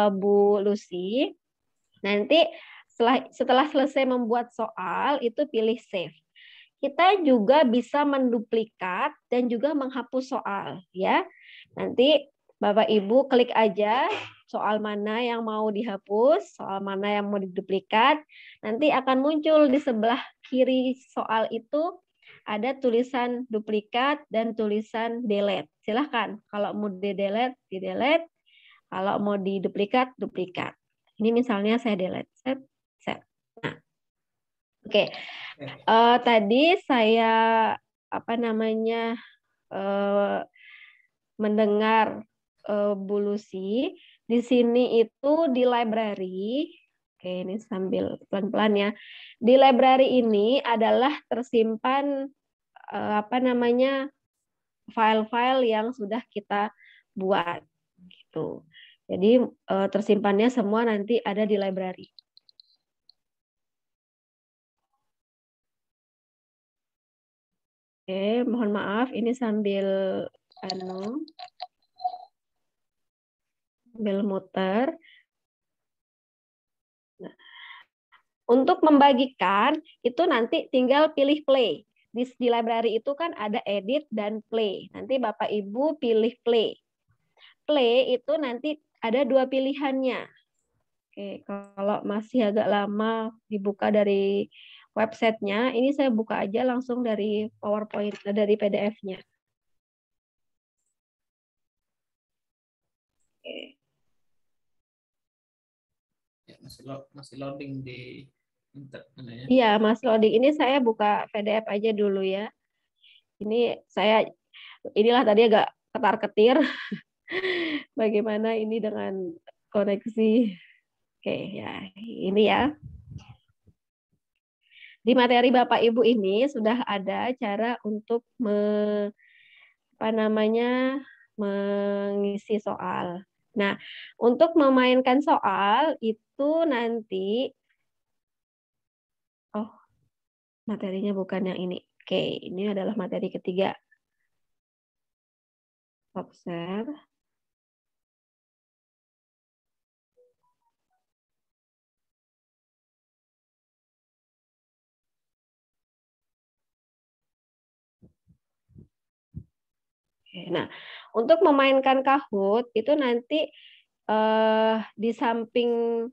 Bu Lucy. Nanti setelah selesai membuat soal, itu pilih save. Kita juga bisa menduplikat dan juga menghapus soal, ya. Nanti Bapak Ibu klik aja soal mana yang mau dihapus, soal mana yang mau diduplikat. Nanti akan muncul di sebelah kiri soal itu ada tulisan duplikat dan tulisan delete. Silahkan, kalau mau di-delete, di-delete. Kalau mau diduplikat, duplikat. Ini misalnya saya delete. Set. Nah, oke. Tadi saya mendengar Bu Lucy di sini itu di library. Oke, ini sambil pelan-pelan ya. Di library ini adalah tersimpan file-file yang sudah kita buat gitu. Jadi tersimpannya semua nanti ada di library. Oke, mohon maaf ini sambil muter. Nah, untuk membagikan itu nanti tinggal pilih play. Di library itu kan ada edit dan play. Nanti Bapak Ibu pilih play. Play itu nanti ada dua pilihannya. Oke, kalau masih agak lama dibuka dari websitenya, ini saya buka aja langsung dari PowerPoint, dari PDF-nya. Oke. Ya, masih loading di internet. Iya, Mas loading. Ini saya buka PDF aja dulu ya. Inilah tadi agak ketar-ketir. Bagaimana ini dengan koneksi? Oke, ya ini ya. Di materi Bapak Ibu ini sudah ada cara untuk mengisi soal. Nah, untuk memainkan soal itu nanti materinya bukan yang ini. Oke, ini adalah materi ketiga. Stop share. Nah, untuk memainkan Kahoot itu nanti di samping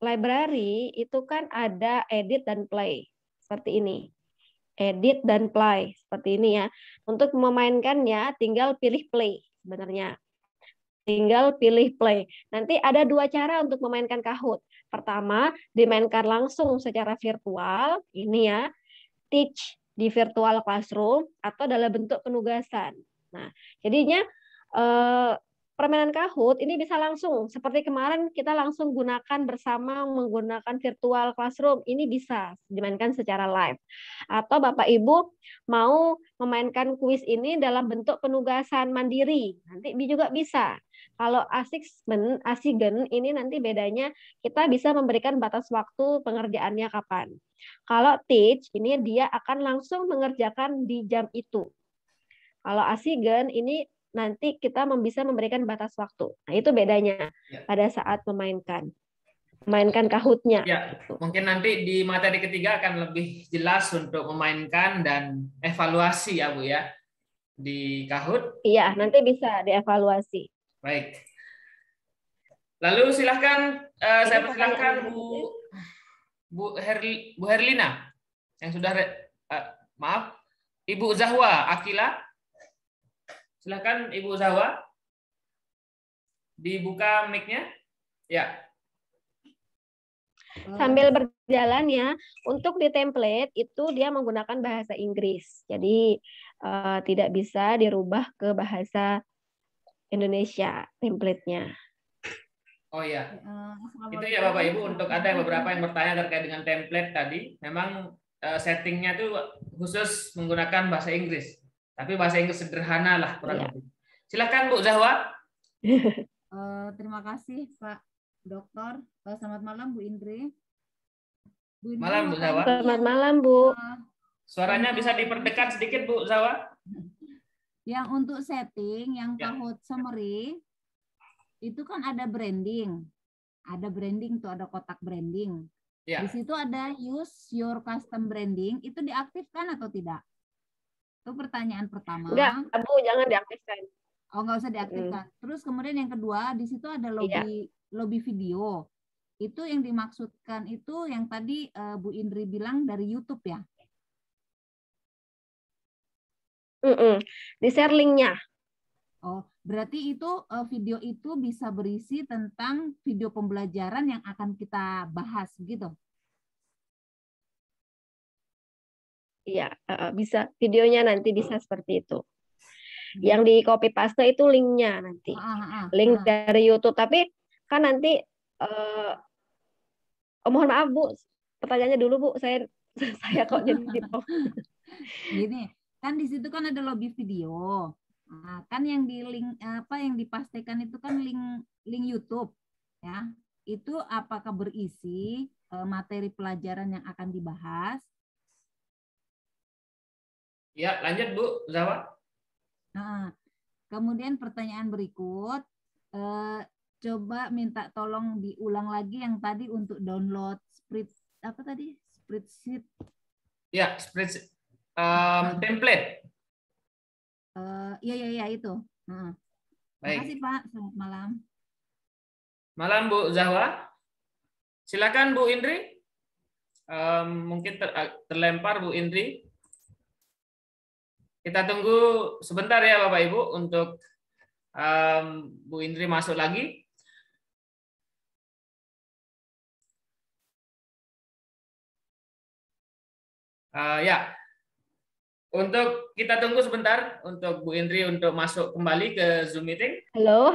library itu kan ada edit dan play seperti ini. Edit dan play seperti ini ya. Untuk memainkannya tinggal pilih play sebenarnya. Tinggal pilih play. Nanti ada dua cara untuk memainkan Kahoot. Pertama, dimainkan langsung secara virtual, ini ya. Teach di virtual classroom atau dalam bentuk penugasan. Nah, jadinya permainan Kahoot ini bisa langsung seperti kemarin kita langsung gunakan bersama menggunakan virtual classroom. Ini bisa dimainkan secara live. Atau Bapak Ibu mau memainkan kuis ini dalam bentuk penugasan mandiri, nanti juga bisa. Kalau Asigen ini nanti bedanya kita bisa memberikan batas waktu pengerjaannya kapan. Kalau teach, ini dia akan langsung mengerjakan di jam itu. Kalau Asigen, ini nanti kita bisa memberikan batas waktu. Nah, itu bedanya pada saat memainkan Kahoot-nya. Ya, mungkin nanti di materi ketiga akan lebih jelas untuk memainkan dan evaluasi ya, Bu ya, di Kahoot. Iya, nanti bisa dievaluasi. Baik. Lalu silahkan, saya persilahkan Bu Herlina yang sudah maaf, Ibu Zahwa Akila. Silahkan Ibu Zahwa dibuka mic-nya. Ya. Sambil berjalan ya, untuk di template itu dia menggunakan bahasa Inggris. Jadi tidak bisa dirubah ke bahasa Indonesia template-nya. Oh ya, itu ya Bapak Ibu, untuk ada beberapa yang bertanya terkait dengan template tadi, memang settingnya itu khusus menggunakan bahasa Inggris. Tapi bahasa Inggris sederhana lah kurang Iya. lebih. Silakan Bu Zahwa. Terima kasih Pak Dokter. Selamat malam Bu Indri. Bu Indri Malam, Bu mau Zahwa. tanya Selamat yang, malam, Bu. Suaranya Untuk- bisa diperdekat sedikit Bu Zahwa. yang untuk setting, yang Ya. Kahoot summary, itu kan ada branding. Ada branding tuh, ada kotak branding. Ya. Di situ ada use your custom branding, itu diaktifkan atau tidak? Itu pertanyaan pertama. Enggak, Bu, jangan diaktifkan. Oh, nggak usah diaktifkan. Terus kemudian yang kedua, di situ ada lobby video. Itu yang dimaksudkan itu yang tadi Bu Indri bilang dari YouTube ya? Di-share linknya. Oh, berarti itu video itu bisa berisi tentang video pembelajaran yang akan kita bahas, gitu? Iya, bisa. Videonya nanti bisa seperti itu. Yang di copy paste itu linknya nanti. Link dari YouTube. Tapi kan nanti, mohon maaf Bu, pertanyaannya dulu Bu. Saya kok jadi Gini, kan di situ kan ada lobby video. Nah, kan yang di link yang dipastikan itu kan link YouTube, ya. Itu apakah berisi materi pelajaran yang akan dibahas? Ya, lanjut Bu Zahwa. Nah, kemudian pertanyaan berikut, coba minta tolong diulang lagi yang tadi untuk download spreadsheet. Ya, spreadsheet template. Iya itu. Terima Baik. kasih Pak. Selamat malam. Malam Bu Zahwa. Silakan Bu Indri. Mungkin terlempar Bu Indri. Kita tunggu sebentar ya Bapak Ibu untuk Bu Indri masuk lagi. Ya, untuk kita tunggu sebentar untuk Bu Indri untuk masuk kembali ke Zoom meeting. Halo. Oh,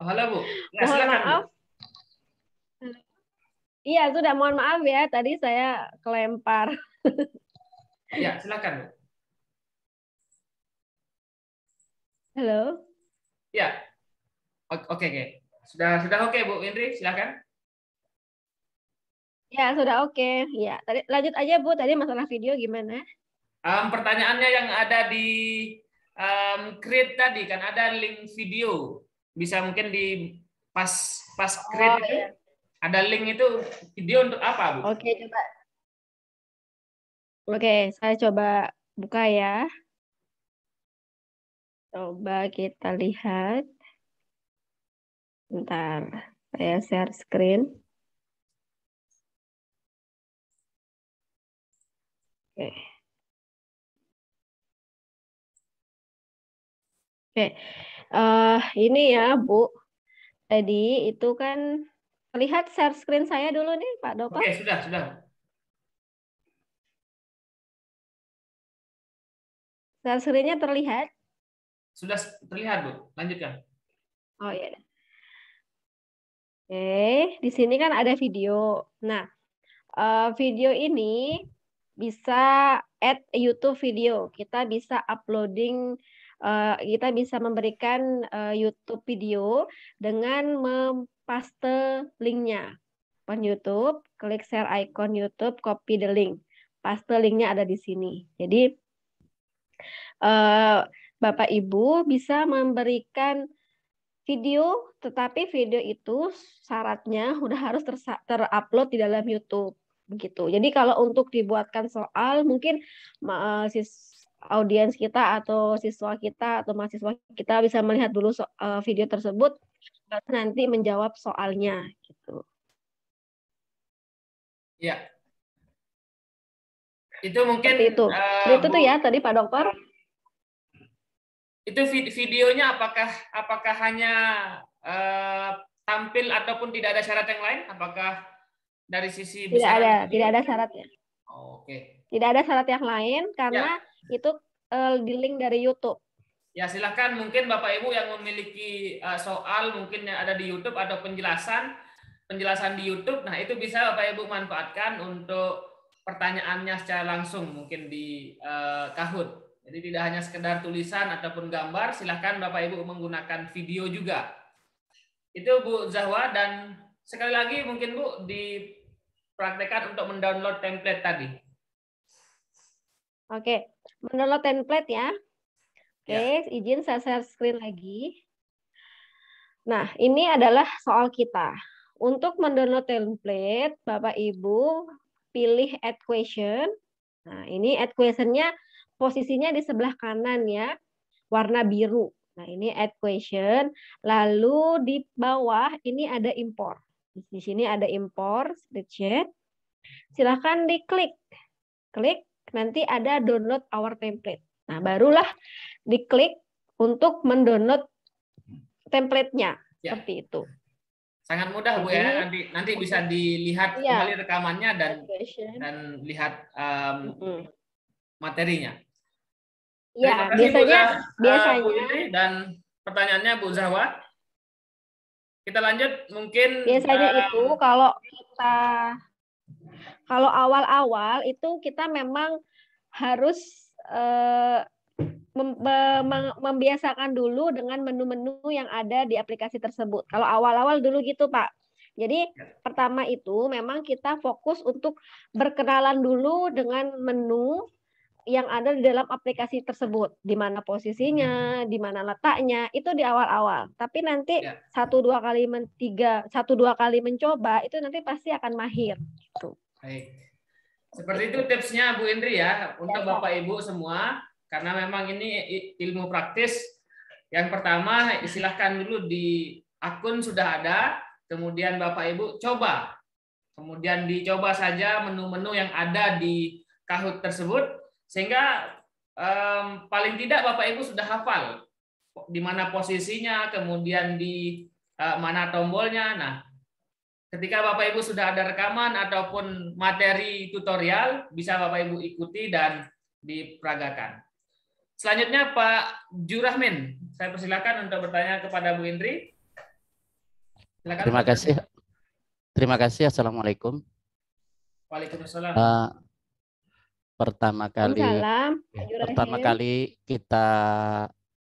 halo Bu. Ya, Mohon silakan, maaf. Bu. Iya, sudah mohon maaf ya. Tadi saya kelempar. Ya, silakan Bu. Halo. Ya. Oke. Sudah oke Bu Indri, silakan. Ya, sudah oke. Ya, tadi lanjut aja Bu. Tadi masalah video gimana? Pertanyaannya yang ada di create tadi kan ada link video. Bisa mungkin di pas create itu Iya. ada link itu video untuk apa Bu? Oke, coba. Oke, saya coba buka ya. Coba kita lihat. Bentar, saya share screen. Oke. Ini ya Bu. Tadi itu kan lihat share screen saya dulu nih Pak Dokter. Oke, sudah. Share screen-nya terlihat? Sudah terlihat Bu. Lanjutkan. Oh iya. Oke, di sini kan ada video. Nah, video ini bisa add YouTube video. Kita bisa uploading, kita bisa memberikan YouTube video dengan mempaste linknya. Open YouTube, klik share icon YouTube, copy the link. Paste linknya ada di sini. Jadi Bapak Ibu bisa memberikan video, tetapi video itu syaratnya udah harus terupload di dalam YouTube begitu. Jadi kalau untuk dibuatkan soal, mungkin audiens kita atau siswa kita atau mahasiswa kita bisa melihat dulu video tersebut, nanti menjawab soalnya gitu. Ya. Itu mungkin seperti itu. Itu tuh ya tadi Pak Dokter. Itu videonya apakah hanya tampil ataupun tidak ada syarat yang lain? Apakah dari sisi tidak ada syaratnya. Oke. Tidak ada syarat yang lain karena itu di link dari YouTube. Ya, silakan mungkin Bapak Ibu yang memiliki soal mungkin yang ada di YouTube atau penjelasan di YouTube. Nah, itu bisa Bapak Ibu manfaatkan untuk pertanyaannya secara langsung mungkin di Kahoot. Jadi tidak hanya sekedar tulisan ataupun gambar, silahkan Bapak Ibu menggunakan video juga. Itu Bu Zahwa, dan sekali lagi mungkin Bu dipraktekkan untuk mendownload template tadi. Oke, mendownload template ya. Oke, Ya. izin saya share screen lagi. Nah, ini adalah soal kita. Untuk mendownload template, Bapak Ibu pilih add question. Nah, ini add question-nya posisinya di sebelah kanan ya, warna biru. Nah, ini add question. Lalu di bawah ini ada import. Di sini ada import spreadsheet. Silahkan diklik. Klik, nanti ada download our template. Nah, barulah diklik untuk mendownload template-nya. Ya. Seperti itu. Sangat mudah Bu ya, nanti bisa dilihat kembali rekamannya dan lihat materinya. Ya, biasanya Bu Bu Indri, dan pertanyaannya Bu Zahwa. Kita lanjut mungkin. Biasanya itu kalau awal-awal itu kita memang harus membiasakan dulu dengan menu-menu yang ada di aplikasi tersebut. Kalau awal-awal dulu gitu, Pak. Jadi pertama itu memang kita fokus untuk berkenalan dulu dengan menu yang ada di dalam aplikasi tersebut, di mana posisinya, di mana letaknya, itu di awal-awal. Tapi nanti 1-2 kali mencoba itu nanti pasti akan mahir. Gitu. Baik. Seperti itu tipsnya Bu Indri ya untuk Bapak Ibu semua, karena memang ini ilmu praktis. Yang pertama, silahkan dulu di akun sudah ada, kemudian Bapak Ibu coba. Kemudian dicoba saja menu-menu yang ada di Kahoot tersebut, sehingga paling tidak Bapak Ibu sudah hafal di mana posisinya, kemudian di mana tombolnya. Nah, ketika Bapak Ibu sudah ada rekaman ataupun materi tutorial, bisa Bapak Ibu ikuti dan diperagakan. Selanjutnya Pak Jurahmin, saya persilakan untuk bertanya kepada Bu Indri. Silakan. Terima kasih. Assalamualaikum. Waalaikumsalam. Pertama kali kita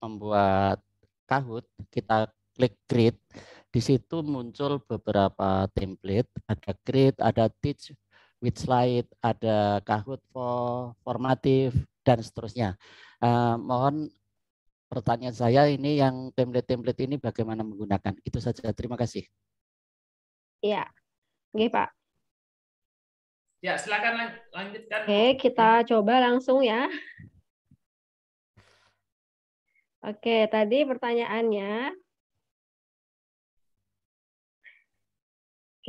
membuat Kahoot, kita klik create. Di situ muncul beberapa template, ada create, ada teach with slide, ada Kahoot formatif, dan seterusnya. Mohon pertanyaan saya ini yang template-template ini bagaimana menggunakan? Itu saja. Terima kasih. Iya, oke Pak. Ya, silakan lanjutkan. Oke, kita coba langsung ya. Oke, tadi pertanyaannya.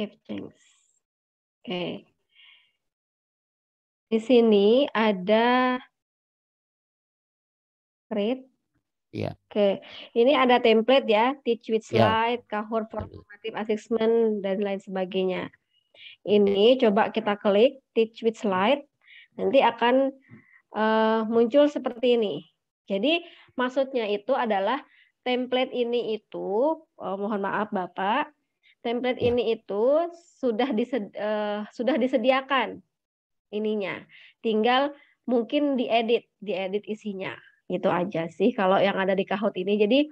Oke. Di sini ada create. Iya. Oke, ini ada template ya, teach with slide, Kahoot formative assessment, dan lain sebagainya. Ini coba kita klik teach with slide, nanti akan muncul seperti ini. Jadi maksudnya itu adalah template ini itu, mohon maaf Bapak, template ini itu sudah disediakan ininya, tinggal mungkin diedit isinya. Itu aja sih kalau yang ada di Kahoot ini. Jadi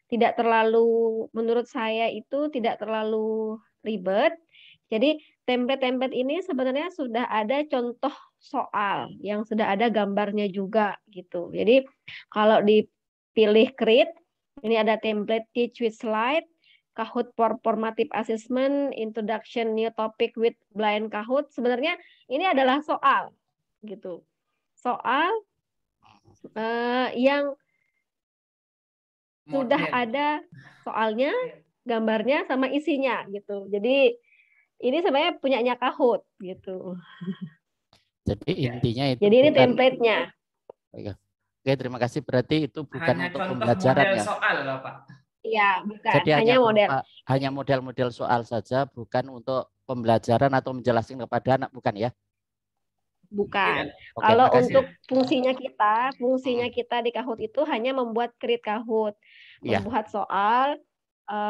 tidak terlalu, menurut saya itu tidak terlalu ribet. Jadi template-template ini sebenarnya sudah ada contoh soal yang sudah ada gambarnya juga gitu. Jadi kalau dipilih create, ini ada template teach with slide, Kahoot formative assessment, introduction new topic with blind Kahoot. Sebenarnya ini adalah soal gitu. Soal yang sudah ada soalnya, gambarnya sama isinya gitu. Jadi ini sebenarnya punyanya Kahoot gitu. Jadi intinya itu. Jadi ini template-nya. Oke, terima kasih. Berarti itu bukan hanya untuk contoh pembelajaran model ya. Soal, Bapak. Iya, bukan. Jadi hanya model soal saja, bukan untuk pembelajaran atau menjelaskan kepada anak, bukan ya? Bukan. Oke, kalau makasih. untuk fungsinya kita di Kahoot itu hanya membuat create Kahoot, membuat soal,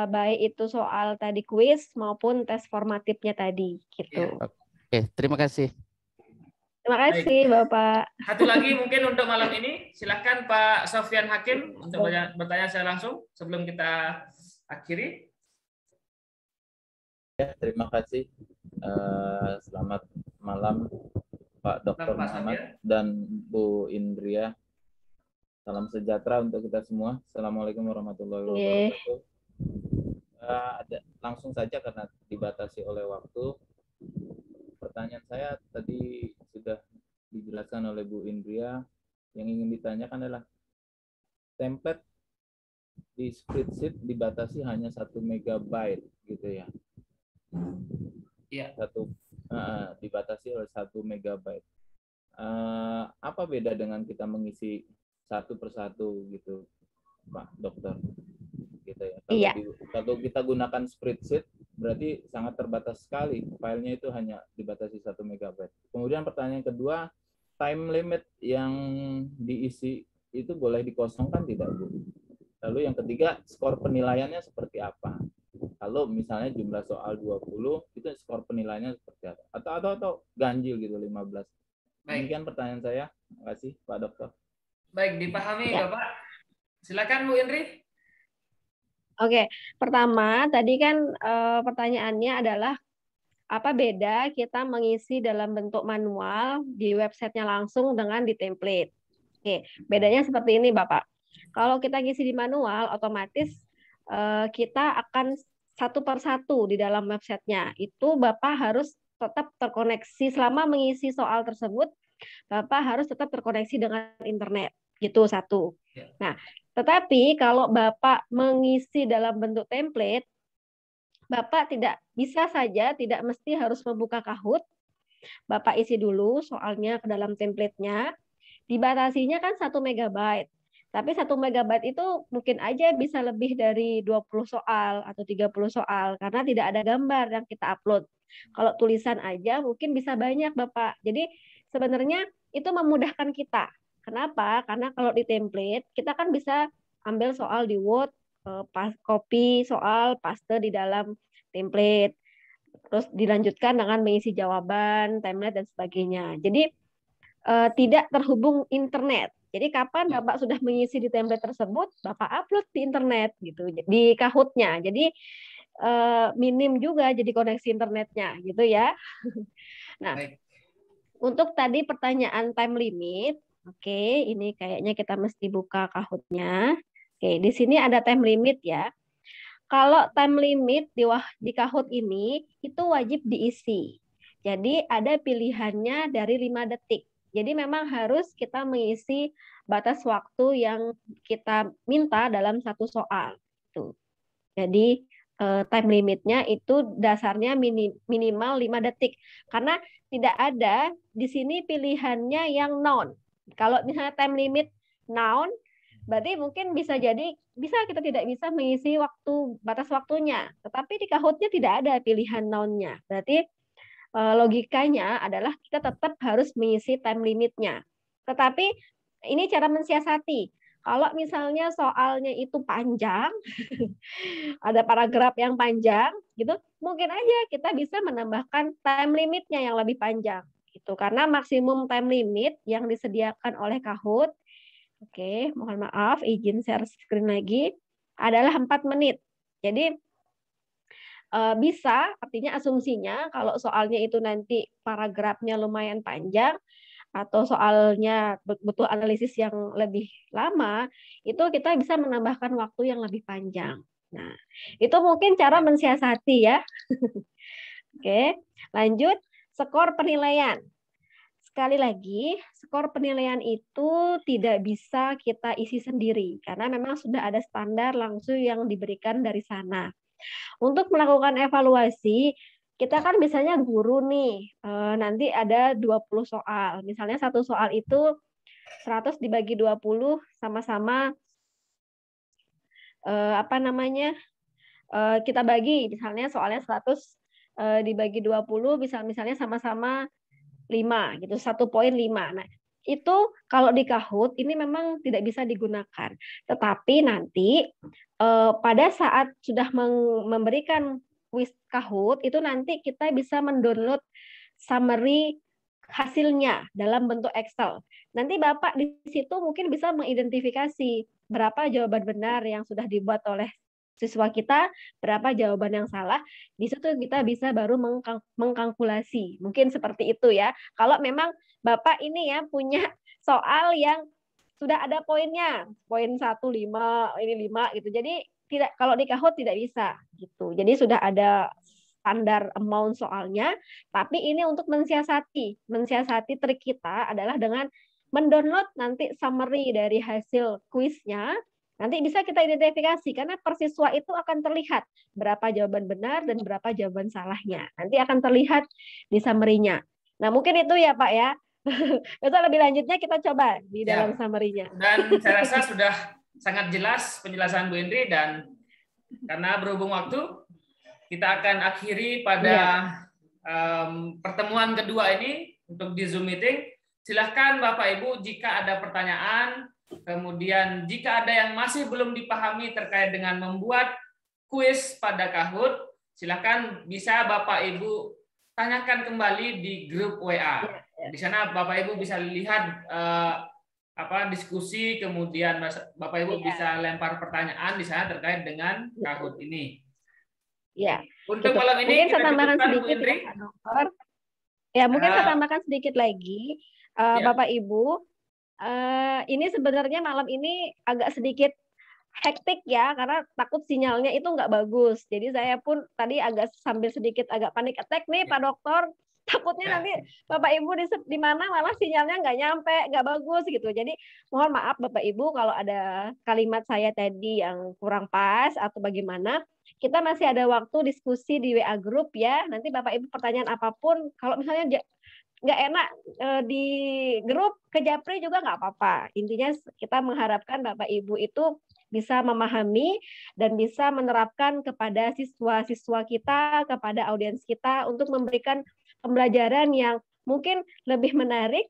baik itu soal tadi kuis maupun tes formatifnya tadi gitu. Oke, terima kasih. Terima kasih, Bapak. Satu lagi mungkin untuk malam ini, silakan Pak Sofyan Hakim untuk bertanya secara langsung sebelum kita akhiri. Ya, terima kasih. Selamat malam Pak Dr. Muhammad dan Bu Indria. Salam sejahtera untuk kita semua. Assalamualaikum warahmatullahi wabarakatuh. Langsung saja karena dibatasi oleh waktu. Pertanyaan saya tadi sudah dijelaskan oleh Bu Indria. Yang ingin ditanyakan adalah template di spreadsheet dibatasi hanya 1 megabyte gitu ya. Iya. Dibatasi oleh 1 megabyte. Apa beda dengan kita mengisi satu persatu gitu, Pak Dokter? Gitu ya. Kalau kita gunakan spreadsheet berarti sangat terbatas sekali, filenya itu hanya dibatasi 1 megabyte. Kemudian pertanyaan kedua, time limit yang diisi itu boleh dikosongkan tidak, Bu? Lalu yang ketiga, skor penilaiannya seperti apa? Kalau misalnya jumlah soal 20, itu skor penilaiannya seperti apa? Atau ganjil gitu 15. Demikian pertanyaan saya. Terima kasih, Pak Dokter. Baik, dipahami ya. Bapak. Silakan Bu Indri. Oke, pertama tadi kan pertanyaannya adalah apa beda kita mengisi dalam bentuk manual di websitenya langsung dengan di template. Oke, bedanya seperti ini Bapak. Kalau kita ngisi di manual, otomatis kita akan satu persatu di dalam websitenya. Itu Bapak harus tetap terkoneksi selama mengisi soal tersebut. Bapak harus tetap terkoneksi dengan internet. Gitu satu. Nah, tetapi kalau Bapak mengisi dalam bentuk template, Bapak tidak bisa saja, tidak mesti harus membuka Kahoot. Bapak isi dulu soalnya ke dalam template-nya. Dibatasinya kan 1 megabyte. Tapi 1 megabyte itu mungkin aja bisa lebih dari 20 soal atau 30 soal karena tidak ada gambar yang kita upload. Kalau tulisan aja mungkin bisa banyak, Bapak. Jadi sebenarnya itu memudahkan kita. Kenapa? Karena kalau di template kita kan bisa ambil soal di Word, copy soal, paste di dalam template, terus dilanjutkan dengan mengisi jawaban, timeline dan sebagainya. Jadi tidak terhubung internet. Jadi kapan Bapak sudah mengisi di template tersebut, Bapak upload di internet gitu, di Kahoot-nya. Jadi minim juga jadi koneksi internetnya gitu ya. Nah, untuk tadi pertanyaan time limit. Oke, ini kayaknya kita mesti buka Kahoot-nya. Oke, di sini ada time limit ya. Kalau time limit di Kahoot ini itu wajib diisi. Jadi ada pilihannya dari 5 detik. Jadi memang harus kita mengisi batas waktu yang kita minta dalam satu soal. Tuh. Jadi time limitnya itu dasarnya minimal 5 detik. Karena tidak ada di sini pilihannya yang noun. Kalau misalnya time limit noun, berarti mungkin bisa jadi kita tidak bisa mengisi batas waktunya. Tetapi di Kahoot-nya tidak ada pilihan noun-nya. Berarti logikanya adalah kita tetap harus mengisi time limitnya. Tetapi ini cara mensiasati. Kalau misalnya soalnya itu panjang, ada paragraf yang panjang, gitu, mungkin aja kita bisa menambahkan time limitnya yang lebih panjang. Gitu. Karena maksimum time limit yang disediakan oleh Kahoot, oke, mohon maaf, izin share screen lagi, adalah 4 menit. Jadi bisa, artinya asumsinya kalau soalnya itu nanti paragrafnya lumayan panjang, atau soalnya butuh analisis yang lebih lama, itu kita bisa menambahkan waktu yang lebih panjang. Nah, itu mungkin cara mensiasati ya. Oke, lanjut, skor penilaian. Sekali lagi, skor penilaian itu tidak bisa kita isi sendiri, karena memang sudah ada standar langsung yang diberikan dari sana. Untuk melakukan evaluasi, kita kan misalnya guru nih, nanti ada 20 soal. Misalnya satu soal itu 100 dibagi 20 sama-sama kita bagi, misalnya soalnya 100 dibagi 20 misalnya sama-sama 5 gitu, 1,5. Nah, itu kalau di Kahoot ini memang tidak bisa digunakan. Tetapi nanti pada saat sudah memberikan kuis Kahoot itu nanti kita bisa mendownload summary hasilnya dalam bentuk Excel. Nanti Bapak di situ mungkin bisa mengidentifikasi berapa jawaban benar yang sudah dibuat oleh siswa kita, berapa jawaban yang salah. Di situ kita bisa baru mengkalkulasi. Mungkin seperti itu ya. Kalau memang Bapak ini ya punya soal yang sudah ada poinnya, poin 1, 5, ini 5 gitu. Jadi tidak, kalau di Kahoot tidak bisa gitu. Jadi sudah ada standar amount soalnya, tapi ini untuk mensiasati trik kita adalah dengan mendownload nanti summary dari hasil kuisnya. Nanti bisa kita identifikasi karena per siswa itu akan terlihat berapa jawaban benar dan berapa jawaban salahnya. Nanti akan terlihat di summary-nya. Nah, mungkin itu ya Pak ya. Itu lebih lanjutnya kita coba di dalam summary-nya. Dan saya rasa sudah sangat jelas penjelasan Bu Indri, dan karena berhubung waktu, kita akan akhiri pada pertemuan kedua ini untuk di Zoom meeting. Silahkan Bapak Ibu jika ada pertanyaan, kemudian jika ada yang masih belum dipahami terkait dengan membuat kuis pada Kahoot, silahkan bisa Bapak Ibu tanyakan kembali di grup WA. Di sana Bapak Ibu bisa lihat diskusi, kemudian Bapak Ibu bisa lempar pertanyaan di sana terkait dengan Kahoot ini. Ya. Untuk malam ini mungkin saya tambahkan sedikit Bu Indri. ya, Dokter. Ya, mungkin saya tambahkan sedikit lagi, Bapak Ibu. Ini sebenarnya malam ini agak sedikit hektik ya, karena takut sinyalnya itu nggak bagus. Jadi saya pun tadi agak sambil sedikit agak panik attack nih, Pak Dokter. Takutnya nanti Bapak Ibu di mana malah sinyalnya nggak nyampe, nggak bagus gitu. Jadi mohon maaf Bapak Ibu kalau ada kalimat saya tadi yang kurang pas atau bagaimana. Kita masih ada waktu diskusi di WA Group ya. Nanti Bapak Ibu pertanyaan apapun, kalau misalnya nggak enak di grup ke Japri juga nggak apa-apa. Intinya kita mengharapkan Bapak Ibu itu bisa memahami dan bisa menerapkan kepada siswa-siswa kita, kepada audiens kita untuk memberikan pembelajaran yang mungkin lebih menarik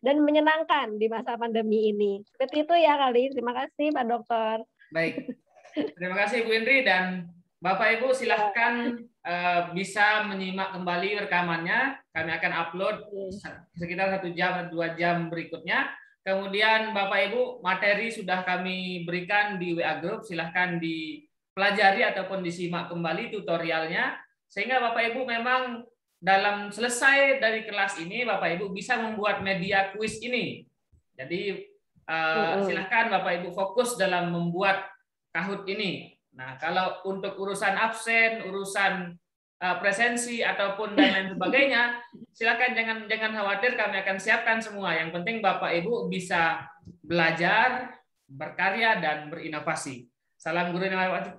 dan menyenangkan di masa pandemi ini. Seperti itu ya kali. Terima kasih Pak Dokter. Baik. Terima kasih Bu Indri, dan Bapak Ibu silahkan bisa menyimak kembali rekamannya. Kami akan upload sekitar 1 jam 2 jam berikutnya. Kemudian Bapak Ibu, materi sudah kami berikan di WA Group, silahkan dipelajari ataupun disimak kembali tutorialnya, sehingga Bapak Ibu memang dalam selesai dari kelas ini Bapak Ibu bisa membuat media kuis ini. Jadi silahkan Bapak Ibu fokus dalam membuat Kahoot ini. Nah, kalau untuk urusan absen, urusan presensi ataupun dan lain sebagainya, silakan jangan khawatir, kami akan siapkan semua. Yang penting Bapak Ibu bisa belajar, berkarya dan berinovasi. Salam Guru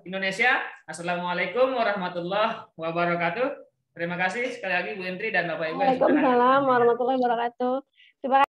Indonesia. Assalamualaikum warahmatullahi wabarakatuh. Terima kasih sekali lagi Bu Indri dan Bapak Ibu. Waalaikumsalam warahmatullahi wabarakatuh. Terima kasih.